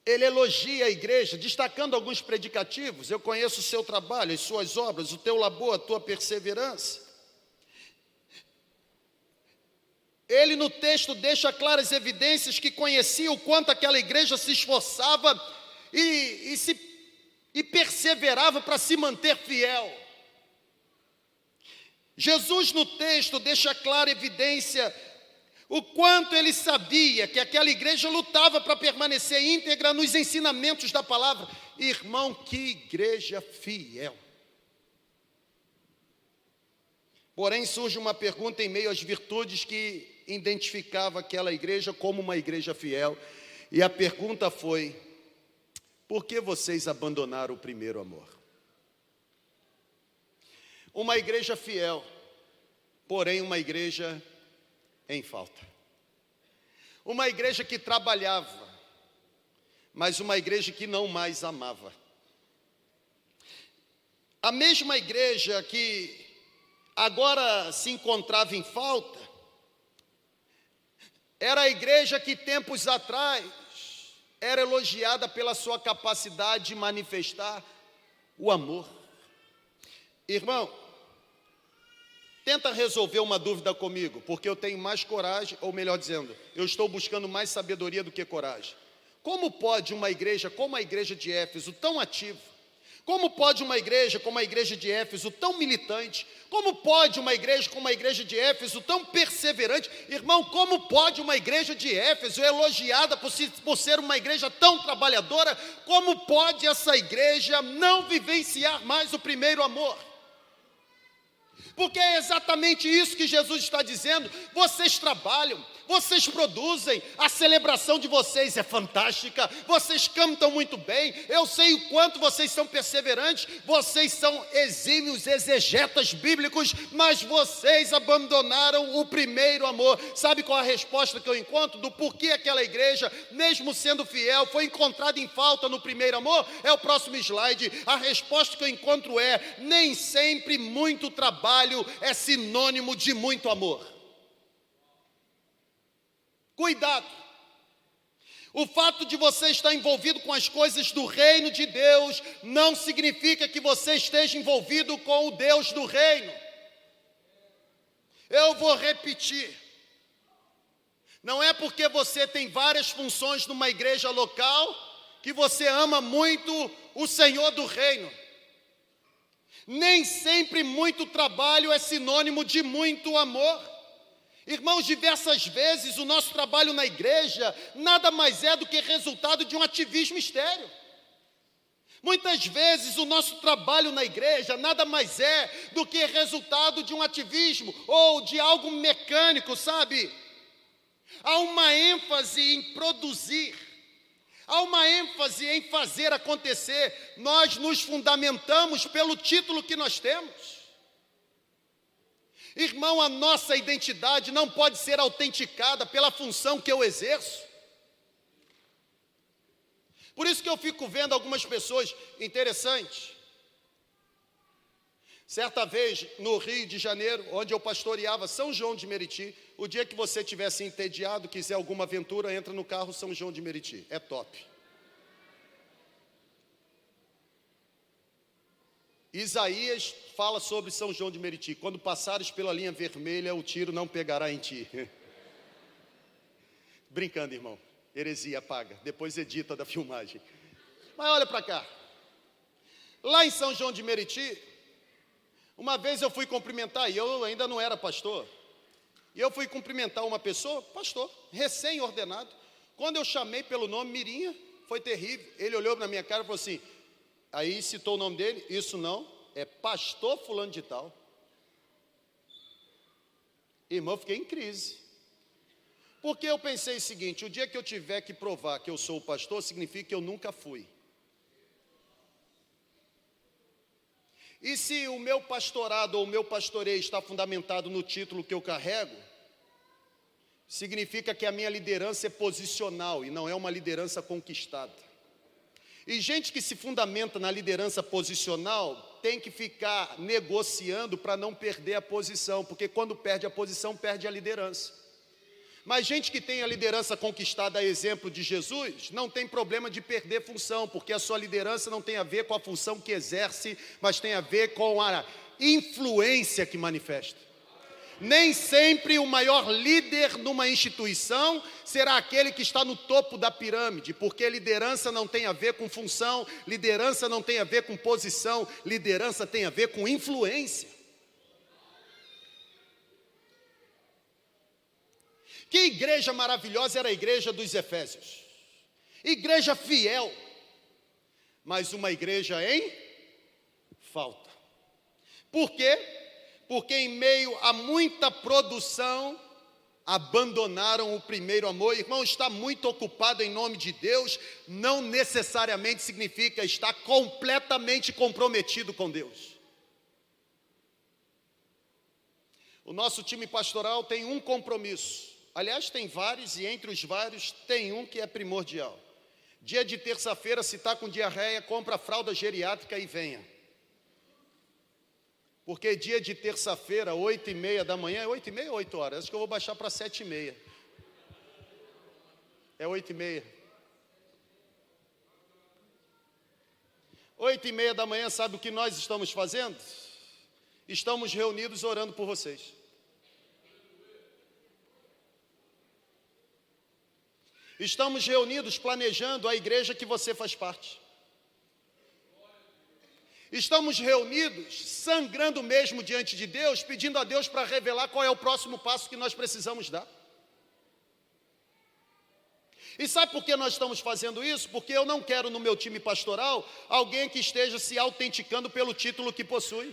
ele elogia a igreja, destacando alguns predicativos. Eu conheço o seu trabalho, as suas obras, o teu labor, a tua perseverança. Ele no texto deixa claras evidências que conhecia o quanto aquela igreja se esforçava e perseverava para se manter fiel. Jesus no texto deixa clara evidência o quanto ele sabia que aquela igreja lutava para permanecer íntegra nos ensinamentos da palavra. Irmão, que igreja fiel! Porém, surge uma pergunta em meio às virtudes que identificava aquela igreja como uma igreja fiel. E a pergunta foi: por que vocês abandonaram o primeiro amor? Uma igreja fiel, porém uma igreja em falta. Uma igreja que trabalhava, mas uma igreja que não mais amava. A mesma igreja que agora se encontrava em falta, era a igreja que tempos atrás era elogiada pela sua capacidade de manifestar o amor. Irmão, tenta resolver uma dúvida comigo, porque eu tenho mais coragem, ou melhor dizendo, eu estou buscando mais sabedoria do que coragem. Como pode uma igreja como a igreja de Éfeso, tão ativa, como pode uma igreja como a igreja de Éfeso, tão militante, como pode uma igreja como a igreja de Éfeso, tão perseverante, irmão, como pode uma igreja de Éfeso, elogiada por ser uma igreja tão trabalhadora, como pode essa igreja não vivenciar mais o primeiro amor? Porque é exatamente isso que Jesus está dizendo. Vocês trabalham, vocês produzem, a celebração de vocês é fantástica, vocês cantam muito bem, eu sei o quanto vocês são perseverantes, vocês são exímios exegetas bíblicos, mas vocês abandonaram o primeiro amor. Sabe qual a resposta que eu encontro do porquê aquela igreja, mesmo sendo fiel, foi encontrada em falta no primeiro amor? É o próximo slide. A resposta que eu encontro é: nem sempre muito trabalho é sinônimo de muito amor. Cuidado! O fato de você estar envolvido com as coisas do reino de Deus não significa que você esteja envolvido com o Deus do reino. Eu vou repetir. Não é porque você tem várias funções numa igreja local que você ama muito o Senhor do reino. Nem sempre muito trabalho é sinônimo de muito amor. Irmãos, diversas vezes o nosso trabalho na igreja nada mais é do que resultado de um ativismo estéril. Muitas vezes o nosso trabalho na igreja nada mais é do que resultado de um ativismo ou de algo mecânico, sabe? Há uma ênfase em produzir, há uma ênfase em fazer acontecer. Nós nos fundamentamos pelo título que nós temos. Irmão, a nossa identidade não pode ser autenticada pela função que eu exerço. Por isso que eu fico vendo algumas pessoas interessantes. Certa vez, no Rio de Janeiro, onde eu pastoreava São João de Meriti, o dia que você estiver assim entediado, quiser alguma aventura, entra no carro São João de Meriti, é top. Isaías fala sobre São João de Meriti: quando passares pela linha vermelha, o tiro não pegará em ti. Brincando, irmão, heresia, apaga, depois edita da filmagem. Mas olha para cá, lá em São João de Meriti, uma vez eu fui cumprimentar, e eu ainda não era pastor, e eu fui cumprimentar uma pessoa, pastor, recém-ordenado. Quando eu chamei pelo nome Mirinha, foi terrível. Ele olhou na minha cara e falou assim, aí citou o nome dele, isso não, é pastor fulano de tal. Irmão, eu fiquei em crise. Porque eu pensei o seguinte: o dia que eu tiver que provar que eu sou o pastor, significa que eu nunca fui. E se o meu pastorado ou o meu pastoreio está fundamentado no título que eu carrego, significa que a minha liderança é posicional e não é uma liderança conquistada. E gente que se fundamenta na liderança posicional tem que ficar negociando para não perder a posição, porque quando perde a posição, perde a liderança. Mas gente que tem a liderança conquistada, a exemplo de Jesus, não tem problema de perder função, porque a sua liderança não tem a ver com a função que exerce, mas tem a ver com a influência que manifesta. Nem sempre o maior líder numa instituição será aquele que está no topo da pirâmide, porque liderança não tem a ver com função, liderança não tem a ver com posição, liderança tem a ver com influência. Que igreja maravilhosa era a igreja dos Efésios. Igreja fiel, mas uma igreja em falta. Por quê? Porque em meio a muita produção, abandonaram o primeiro amor. Irmão, estar muito ocupado em nome de Deus, não necessariamente significa estar completamente comprometido com Deus. O nosso time pastoral tem um compromisso. Aliás, tem vários, e entre os vários tem um que é primordial. Dia de terça-feira, se está com diarreia, compra a fralda geriátrica e venha. Porque dia de terça-feira, 8h30 da manhã, é 8h30 ou 8 horas? Acho que eu vou baixar para 7h30. É 8h30. 8h30 da manhã, sabe o que nós estamos fazendo? Estamos reunidos orando por vocês. Estamos reunidos planejando a igreja que você faz parte. Estamos reunidos sangrando mesmo diante de Deus, pedindo a Deus para revelar qual é o próximo passo que nós precisamos dar. E sabe por que nós estamos fazendo isso? Porque eu não quero no meu time pastoral alguém que esteja se autenticando pelo título que possui.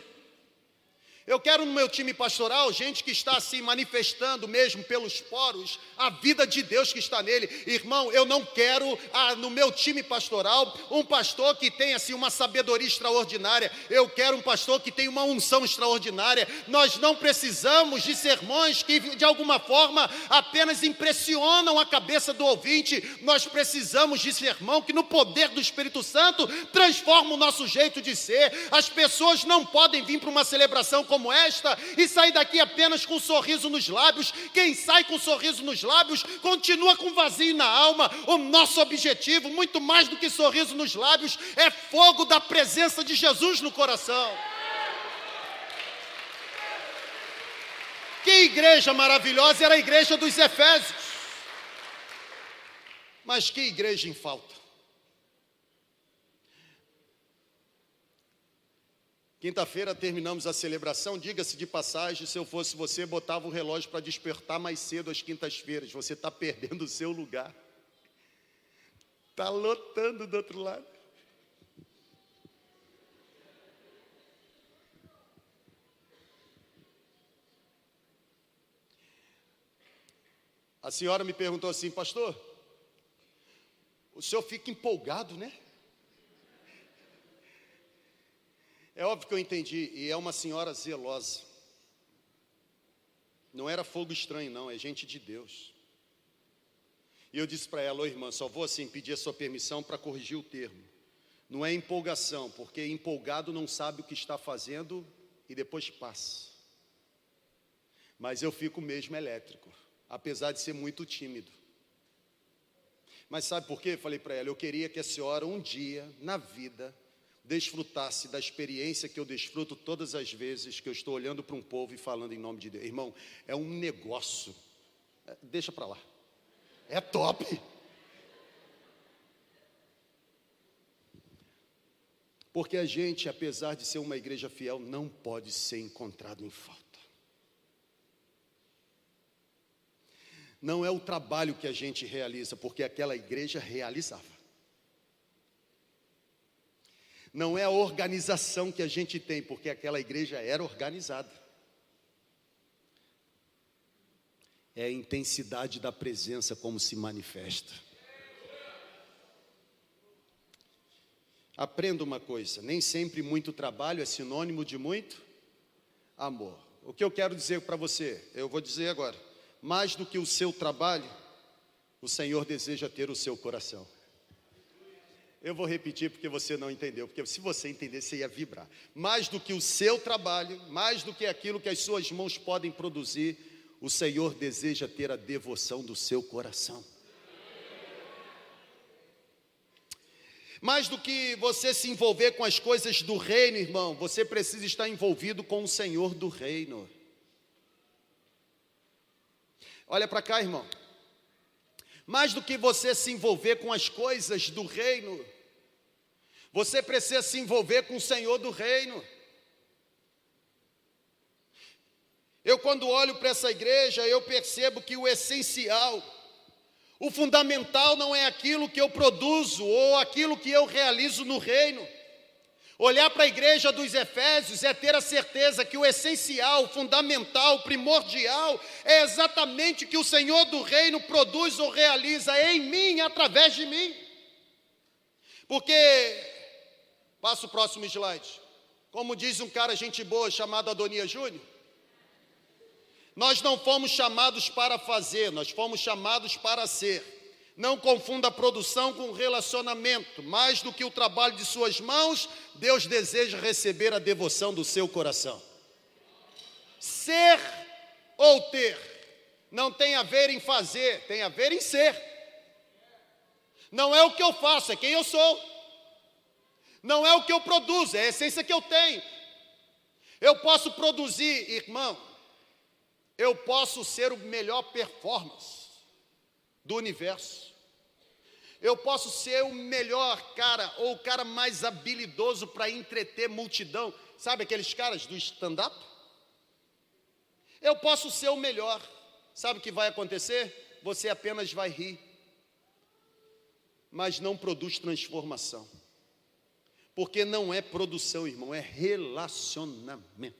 Eu quero no meu time pastoral gente que está se manifestando mesmo pelos poros a vida de Deus que está nele. Irmão, eu não quero no meu time pastoral um pastor que tenha assim uma sabedoria extraordinária. Eu quero um pastor que tenha uma unção extraordinária. Nós não precisamos de sermões que de alguma forma apenas impressionam a cabeça do ouvinte. Nós precisamos de sermão que no poder do Espírito Santo transforma o nosso jeito de ser. As pessoas não podem vir para uma celebração como esta e sair daqui apenas com um sorriso nos lábios. Quem sai com um sorriso nos lábios continua com vazio na alma. O nosso objetivo, muito mais do que sorriso nos lábios, é fogo da presença de Jesus no coração. Que igreja maravilhosa era a igreja dos Efésios. Mas que igreja em falta. Quinta-feira terminamos a celebração. Diga-se de passagem, se eu fosse você, botava o relógio para despertar mais cedo às quintas-feiras. Você está perdendo o seu lugar. Está lotando do outro lado. A senhora me perguntou assim: pastor, o senhor fica empolgado, né? É óbvio que eu entendi, e é uma senhora zelosa. Não era fogo estranho não, é gente de Deus. E eu disse para ela: ô irmã, só vou assim pedir a sua permissão para corrigir o termo. Não é empolgação, porque empolgado não sabe o que está fazendo e depois passa. Mas eu fico mesmo elétrico, apesar de ser muito tímido. Mas sabe por quê? Falei para ela: eu queria que a senhora um dia, na vida, desfrutasse da experiência que eu desfruto todas as vezes que eu estou olhando para um povo e falando em nome de Deus. Irmão, é um negócio. Deixa para lá. É top. Porque a gente, apesar de ser uma igreja fiel, não pode ser encontrado em falta. Não é o trabalho que a gente realiza, porque aquela igreja realizava. Não é a organização que a gente tem, porque aquela igreja era organizada. É a intensidade da presença como se manifesta. Aprenda uma coisa, nem sempre muito trabalho é sinônimo de muito amor. O que eu quero dizer para você, eu vou dizer agora. Mais do que o seu trabalho, o Senhor deseja ter o seu coração. Eu vou repetir porque você não entendeu, porque se você entender, você ia vibrar. Mais do que o seu trabalho, mais do que aquilo que as suas mãos podem produzir, o Senhor deseja ter a devoção do seu coração. Mais do que você se envolver com as coisas do reino, irmão, você precisa estar envolvido com o Senhor do reino. Olha para cá, irmão. Mais do que você se envolver com as coisas do reino, você precisa se envolver com o Senhor do reino. Eu, quando olho para essa igreja, eu percebo que o essencial, o fundamental não é aquilo que eu produzo ou aquilo que eu realizo no reino. Olhar para a igreja dos Efésios é ter a certeza que o essencial, o fundamental, o primordial é exatamente o que o Senhor do reino produz ou realiza em mim, através de mim. Porque, passa o próximo slide, como diz um cara gente boa chamado Adonias Júnior, nós não fomos chamados para fazer, nós fomos chamados para ser. Não confunda a produção com o relacionamento. Mais do que o trabalho de suas mãos, Deus deseja receber a devoção do seu coração. Ser ou ter não tem a ver em fazer, tem a ver em ser. Não é o que eu faço, é quem eu sou. Não é o que eu produzo, é a essência que eu tenho. Eu posso produzir, irmão, eu posso ser o melhor performance do universo. Eu posso ser o melhor cara, ou o cara mais habilidoso para entreter multidão. Sabe aqueles caras do stand-up? Eu posso ser o melhor. Sabe o que vai acontecer? Você apenas vai rir, mas não produz transformação. Porque não é produção, irmão, é relacionamento.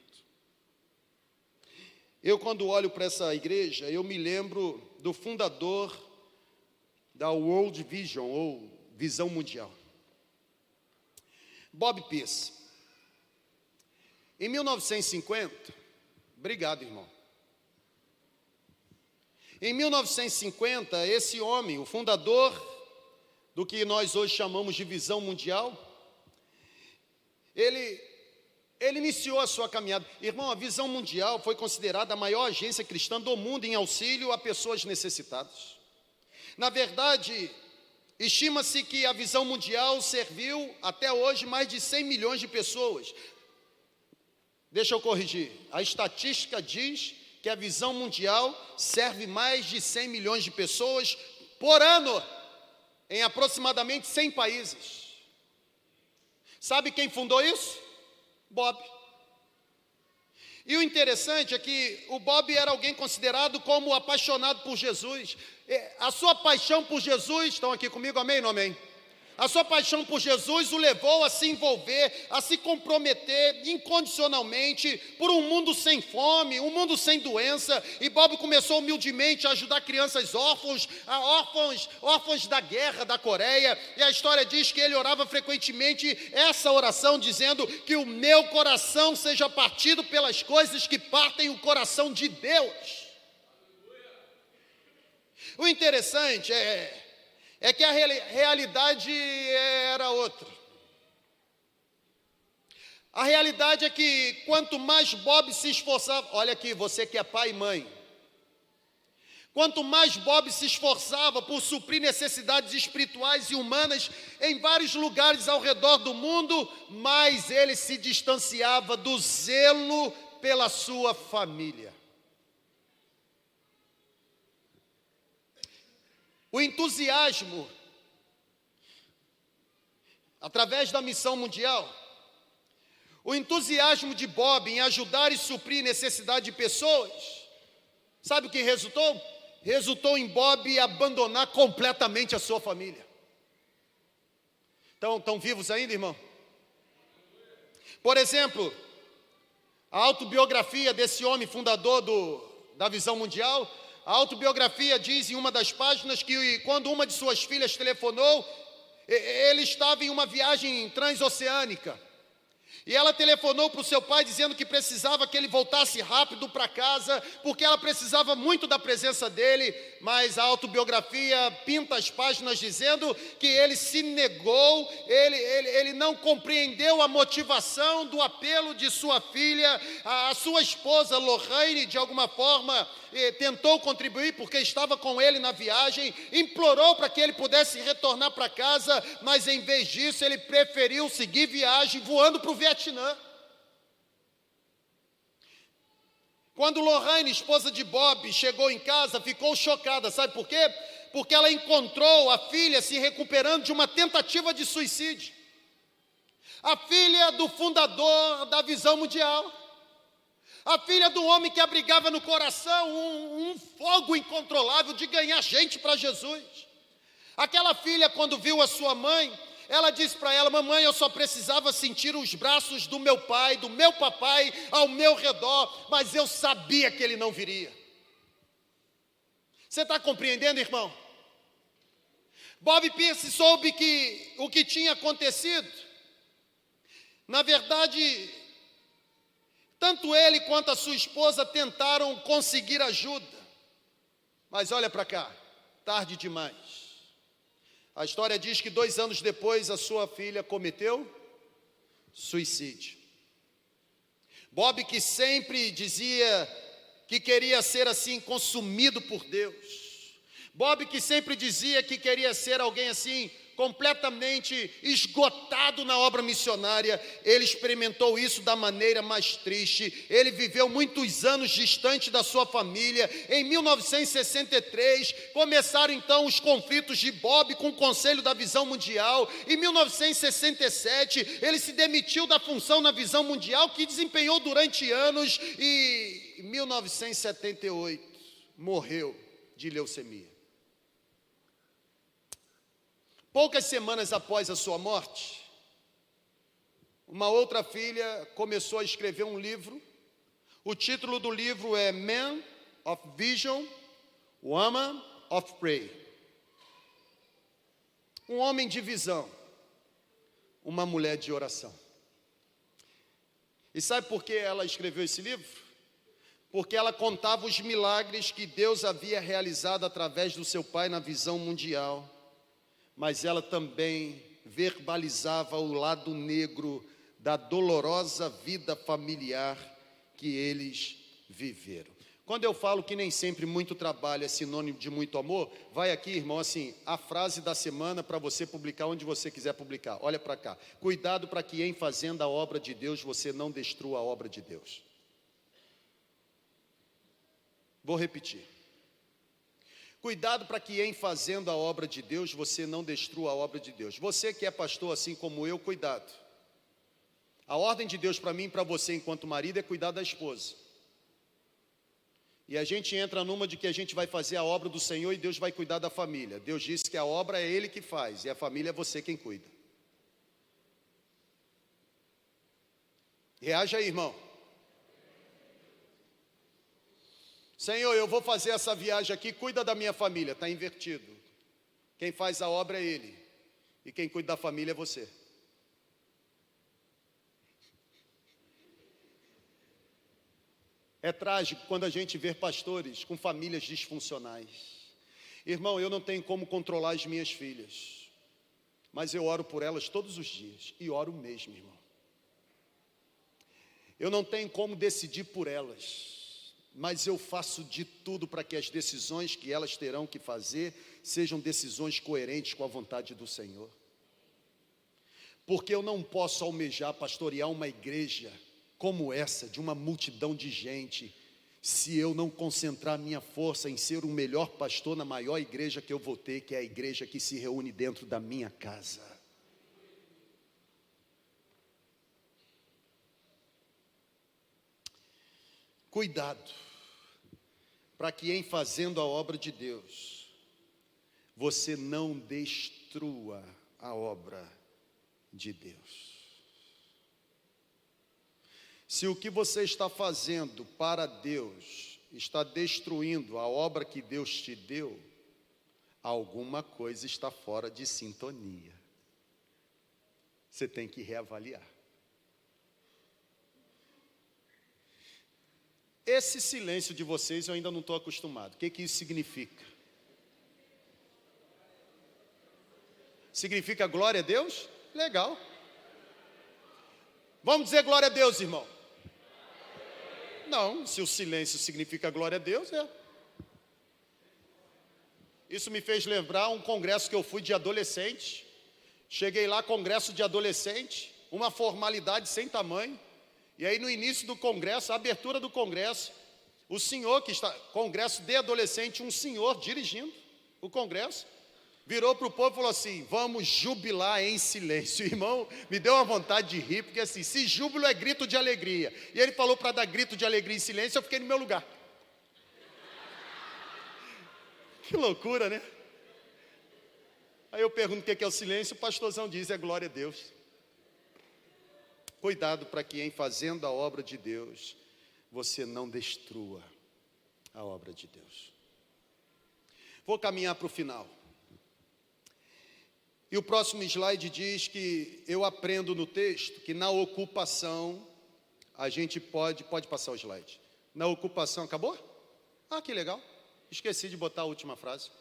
Eu, quando olho para essa igreja, eu me lembro do fundador da World Vision, ou Visão Mundial, Bob Pierce. Em 1950, obrigado, irmão. Em 1950, esse homem, o fundador do que nós hoje chamamos de Visão Mundial, ele iniciou a sua caminhada. Irmão, a Visão Mundial foi considerada a maior agência cristã do mundo em auxílio a pessoas necessitadas. Na verdade, estima-se que a Visão Mundial serviu até hoje mais de 100 milhões de pessoas. Deixa eu corrigir. A estatística diz que a Visão Mundial serve mais de 100 milhões de pessoas por ano, em aproximadamente 100 países. Sabe quem fundou isso? Bob. E o interessante é que o Bob era alguém considerado como apaixonado por Jesus. A sua paixão por Jesus, estão aqui comigo, amém ou não amém? A sua paixão por Jesus o levou a se envolver, a se comprometer incondicionalmente por um mundo sem fome, um mundo sem doença. E Bob começou humildemente a ajudar crianças órfãos da guerra da Coreia. E a história diz que ele orava frequentemente essa oração, dizendo que o meu coração seja partido pelas coisas que partem o coração de Deus. O interessante é que a realidade era outra. A realidade é que quanto mais Bob se esforçava, olha aqui, você que é pai e mãe, quanto mais Bob se esforçava por suprir necessidades espirituais e humanas em vários lugares ao redor do mundo, mais ele se distanciava do zelo pela sua família. O entusiasmo, através da missão mundial, o entusiasmo de Bob em ajudar e suprir necessidade de pessoas, sabe o que resultou? Resultou em Bob abandonar completamente a sua família. Estão vivos ainda, irmão? Por exemplo, a autobiografia desse homem fundador da Visão Mundial, a autobiografia diz em uma das páginas que quando uma de suas filhas telefonou, ele estava em uma viagem transoceânica. E ela telefonou para o seu pai dizendo que precisava que ele voltasse rápido para casa, porque ela precisava muito da presença dele, mas a autobiografia pinta as páginas dizendo que ele se negou, ele não compreendeu a motivação do apelo de sua filha. A sua esposa, Lorraine, de alguma forma, tentou contribuir porque estava com ele na viagem, implorou para que ele pudesse retornar para casa, mas em vez disso ele preferiu seguir viagem voando para o Vietnã. Quando Lorraine, esposa de Bob, chegou em casa, ficou chocada, sabe por quê? Porque ela encontrou a filha se recuperando de uma tentativa de suicídio. A filha do fundador da Visão Mundial. A filha do homem que abrigava no coração um fogo incontrolável de ganhar gente para Jesus. Aquela filha, quando viu a sua mãe, ela disse para ela: mamãe, eu só precisava sentir os braços do meu pai, do meu papai ao meu redor, mas eu sabia que ele não viria. Você está compreendendo, irmão? Bob Pierce soube que o que tinha acontecido, na verdade, tanto ele quanto a sua esposa tentaram conseguir ajuda, mas olha para cá, tarde demais. A história diz que 2 anos depois a sua filha cometeu suicídio. Bob, que sempre dizia que queria ser assim, consumido por Deus. Bob, que sempre dizia que queria ser alguém assim, completamente esgotado na obra missionária, ele experimentou isso da maneira mais triste. Ele viveu muitos anos distante da sua família. Em 1963, começaram então os conflitos de Bob com o Conselho da Visão Mundial. Em 1967, ele se demitiu da função na Visão Mundial, que desempenhou durante anos, e em 1978, morreu de leucemia. Poucas semanas após a sua morte, uma outra filha começou a escrever um livro. O título do livro é Man of Vision, Woman of Prayer. Um homem de visão, uma mulher de oração. E sabe por que ela escreveu esse livro? Porque ela contava os milagres que Deus havia realizado através do seu pai na Visão Mundial. Mas ela também verbalizava o lado negro da dolorosa vida familiar que eles viveram. Quando eu falo que nem sempre muito trabalho é sinônimo de muito amor, vai aqui, irmão, assim, a frase da semana para você publicar onde você quiser publicar. Olha para cá. Cuidado para que em fazendo a obra de Deus, você não destrua a obra de Deus. Vou repetir. Cuidado para que em fazendo a obra de Deus, você não destrua a obra de Deus. Você que é pastor assim como eu, cuidado. A ordem de Deus para mim e para você enquanto marido é cuidar da esposa. E a gente entra numa de que a gente vai fazer a obra do Senhor e Deus vai cuidar da família. Deus disse que a obra é Ele que faz e a família é você quem cuida. Reaja aí, irmão. Senhor, eu vou fazer essa viagem aqui, cuida da minha família. Está invertido. Quem faz a obra é Ele. E quem cuida da família é você. É trágico quando a gente vê pastores com famílias disfuncionais. Irmão, eu não tenho como controlar as minhas filhas. Mas eu oro por elas todos os dias. E oro mesmo, irmão. Eu não tenho como decidir por elas. Mas eu faço de tudo para que as decisões que elas terão que fazer sejam decisões coerentes com a vontade do Senhor. Porque eu não posso almejar pastorear uma igreja como essa, de uma multidão de gente, se eu não concentrar minha força em ser o melhor pastor na maior igreja que eu vou ter, que é a igreja que se reúne dentro da minha casa. Cuidado, para que em fazendo a obra de Deus, você não destrua a obra de Deus. Se o que você está fazendo para Deus está destruindo a obra que Deus te deu, alguma coisa está fora de sintonia. Você tem que reavaliar. Esse silêncio de vocês eu ainda não estou acostumado. O que isso significa? Significa glória a Deus? Legal. Vamos dizer glória a Deus, irmão. Não, se o silêncio significa glória a Deus, é. Isso me fez lembrar um congresso que eu fui de adolescente. Cheguei lá, congresso de adolescente, uma formalidade sem tamanho. E aí no início do congresso, a abertura do congresso, o senhor que está, congresso de adolescente, um senhor dirigindo o congresso, virou para o povo e falou assim: vamos jubilar em silêncio. Irmão, me deu uma vontade de rir, porque assim, se júbilo é grito de alegria, e ele falou para dar grito de alegria em silêncio, eu fiquei no meu lugar. Que loucura, né? Aí eu pergunto o que é o silêncio, o pastorzão diz: é glória a Deus. Cuidado para que em fazendo a obra de Deus, você não destrua a obra de Deus. Vou caminhar para o final. E o próximo slide diz que eu aprendo no texto que na ocupação a gente pode passar o slide. Na ocupação, acabou? Ah, que legal. Esqueci de botar a última frase.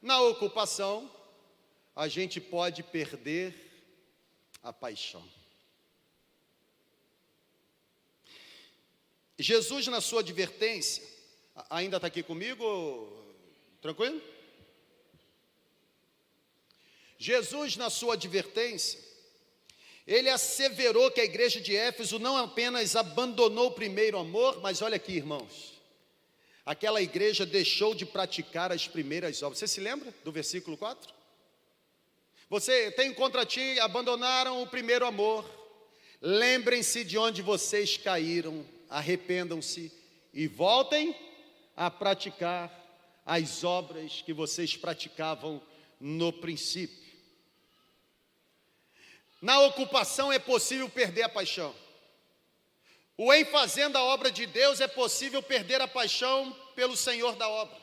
Na ocupação, a gente pode perder a paixão. Jesus, na sua advertência, ainda está aqui comigo? Tranquilo? Jesus, na sua advertência, ele asseverou que a igreja de Éfeso não apenas abandonou o primeiro amor, mas olha aqui, irmãos, aquela igreja deixou de praticar as primeiras obras. Você se lembra do versículo 4? Você tem contra ti, abandonaram o primeiro amor. Lembrem-se de onde vocês caíram, arrependam-se e voltem a praticar as obras que vocês praticavam no princípio. Na ocupação é possível perder a paixão. O em fazendo a obra de Deus é possível perder a paixão pelo Senhor da obra.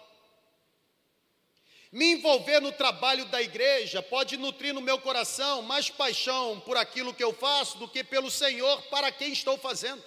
Me envolver no trabalho da igreja pode nutrir no meu coração mais paixão por aquilo que eu faço do que pelo Senhor para quem estou fazendo.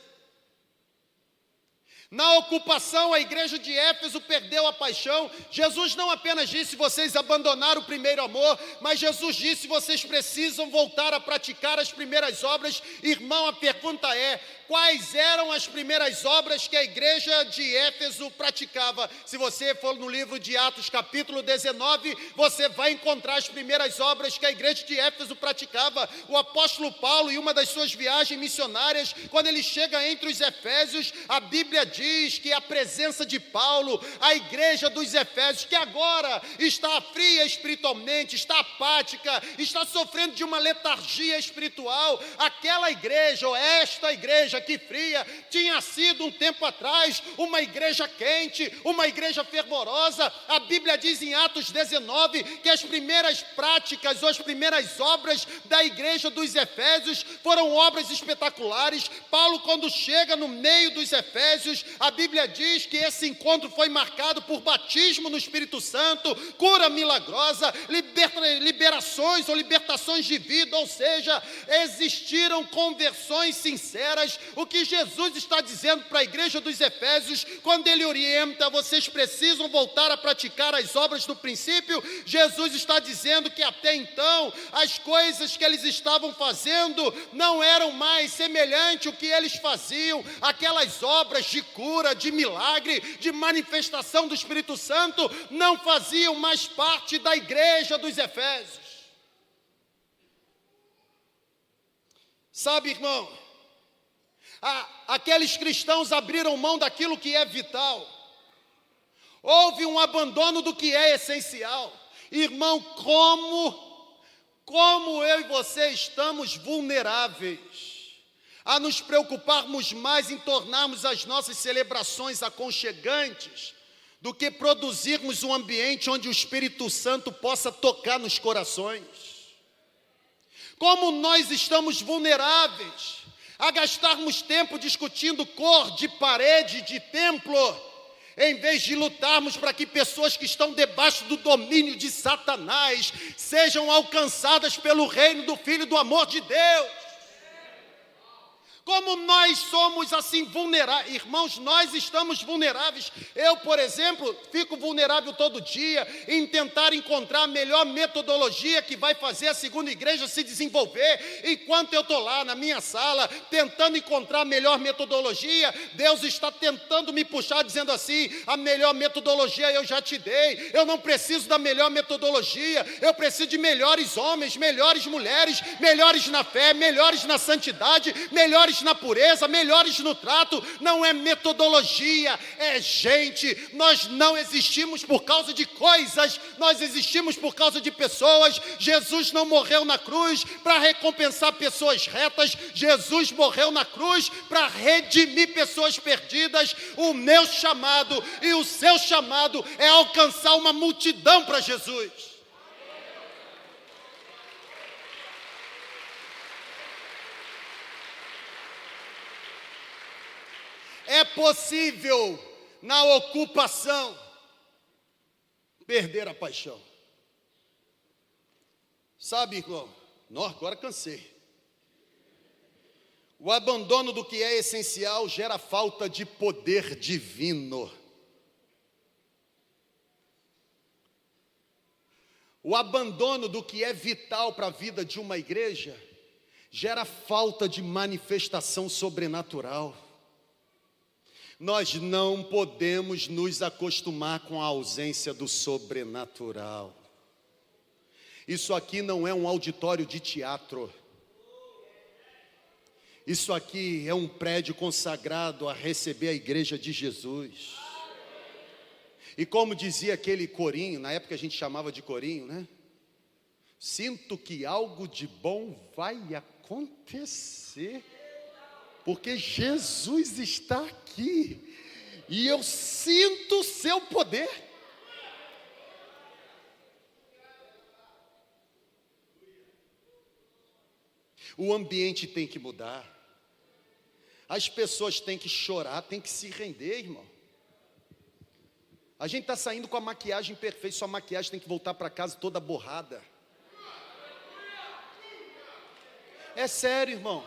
Na ocupação, a igreja de Éfeso perdeu a paixão. Jesus não apenas disse: vocês abandonaram o primeiro amor, mas Jesus disse: vocês precisam voltar a praticar as primeiras obras. Irmão, a pergunta é: quais eram as primeiras obras que a igreja de Éfeso praticava? Se você for no livro de Atos capítulo 19, você vai encontrar as primeiras obras que a igreja de Éfeso praticava. O apóstolo Paulo, em uma das suas viagens missionárias, quando ele chega entre os Efésios, a Bíblia diz que a presença de Paulo, a igreja dos Efésios, que agora está fria espiritualmente, está apática, está sofrendo de uma letargia espiritual, aquela igreja, ou esta igreja que fria, tinha sido um tempo atrás uma igreja quente, uma igreja fervorosa. A Bíblia diz em Atos 19 que as primeiras práticas ou as primeiras obras da igreja dos Efésios foram obras espetaculares. Paulo, quando chega no meio dos Efésios, a Bíblia diz que esse encontro foi marcado por batismo no Espírito Santo, cura milagrosa, liberações ou libertações de vida, ou seja, existiram conversões sinceras. O que Jesus está dizendo para a igreja dos Efésios, quando ele orienta: vocês precisam voltar a praticar as obras do princípio, Jesus está dizendo que até então, as coisas que eles estavam fazendo não eram mais semelhantes ao que eles faziam, aquelas obras de cura, de milagre, de manifestação do Espírito Santo, não faziam mais parte da igreja dos Efésios. Sabe, irmão, aqueles cristãos abriram mão daquilo que é vital. Houve um abandono do que é essencial. Irmão, como eu e você estamos vulneráveis a nos preocuparmos mais em tornarmos as nossas celebrações aconchegantes do que produzirmos um ambiente onde o Espírito Santo possa tocar nos corações. Como nós estamos vulneráveis a gastarmos tempo discutindo cor de parede de templo, em vez de lutarmos para que pessoas que estão debaixo do domínio de Satanás sejam alcançadas pelo reino do Filho do amor de Deus. Como nós somos assim vulneráveis, irmãos, nós estamos vulneráveis. Eu, por exemplo, fico vulnerável todo dia em tentar encontrar a melhor metodologia que vai fazer a segunda igreja se desenvolver. Enquanto eu estou lá na minha sala, tentando encontrar a melhor metodologia, Deus está tentando me puxar, dizendo assim: a melhor metodologia eu já te dei, eu não preciso da melhor metodologia, eu preciso de melhores homens, melhores mulheres, melhores na fé, melhores na santidade, melhores na pureza, melhores no trato. Não é metodologia, é gente. Nós não existimos por causa de coisas, nós existimos por causa de pessoas. Jesus não morreu na cruz para recompensar pessoas retas, Jesus morreu na cruz para redimir pessoas perdidas. O meu chamado e o seu chamado é alcançar uma multidão para Jesus. É possível, na ocupação, perder a paixão. Sabe, irmão? Não, agora cansei. O abandono do que é essencial gera falta de poder divino. O abandono do que é vital para a vida de uma igreja gera falta de manifestação sobrenatural. Nós não podemos nos acostumar com a ausência do sobrenatural. Isso aqui não é um auditório de teatro. Isso aqui é um prédio consagrado a receber a igreja de Jesus. E como dizia aquele corinho, na época a gente chamava de corinho, né? Sinto que algo de bom vai acontecer, porque Jesus está aqui, e eu sinto o seu poder. O ambiente tem que mudar, as pessoas têm que chorar, têm que se render, irmão. A gente está saindo com a maquiagem perfeita, sua maquiagem tem que voltar para casa toda borrada. É sério, irmão.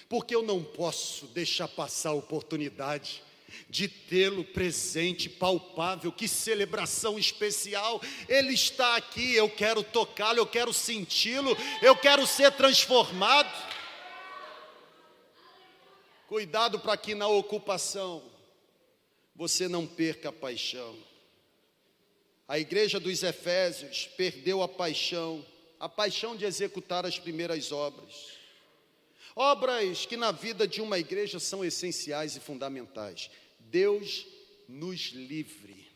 Porque eu não posso deixar passar a oportunidade de tê-lo presente, palpável. Que celebração especial. Ele está aqui, eu quero tocá-lo, eu quero senti-lo, eu quero ser transformado. Cuidado para que na ocupação você não perca a paixão. A igreja dos Efésios perdeu a paixão de executar as primeiras obras. Obras que na vida de uma igreja são essenciais e fundamentais. Deus nos livre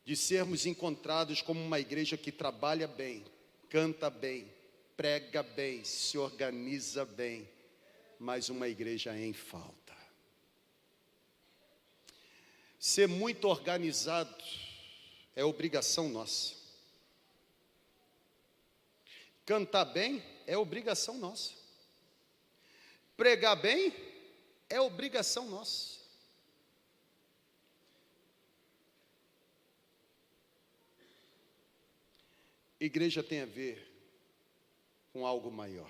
de sermos encontrados como uma igreja que trabalha bem, canta bem, prega bem, se organiza bem, mas uma igreja em falta. Ser muito organizado é obrigação nossa. Cantar bem é obrigação nossa. Pregar bem é obrigação nossa. Igreja tem a ver com algo maior.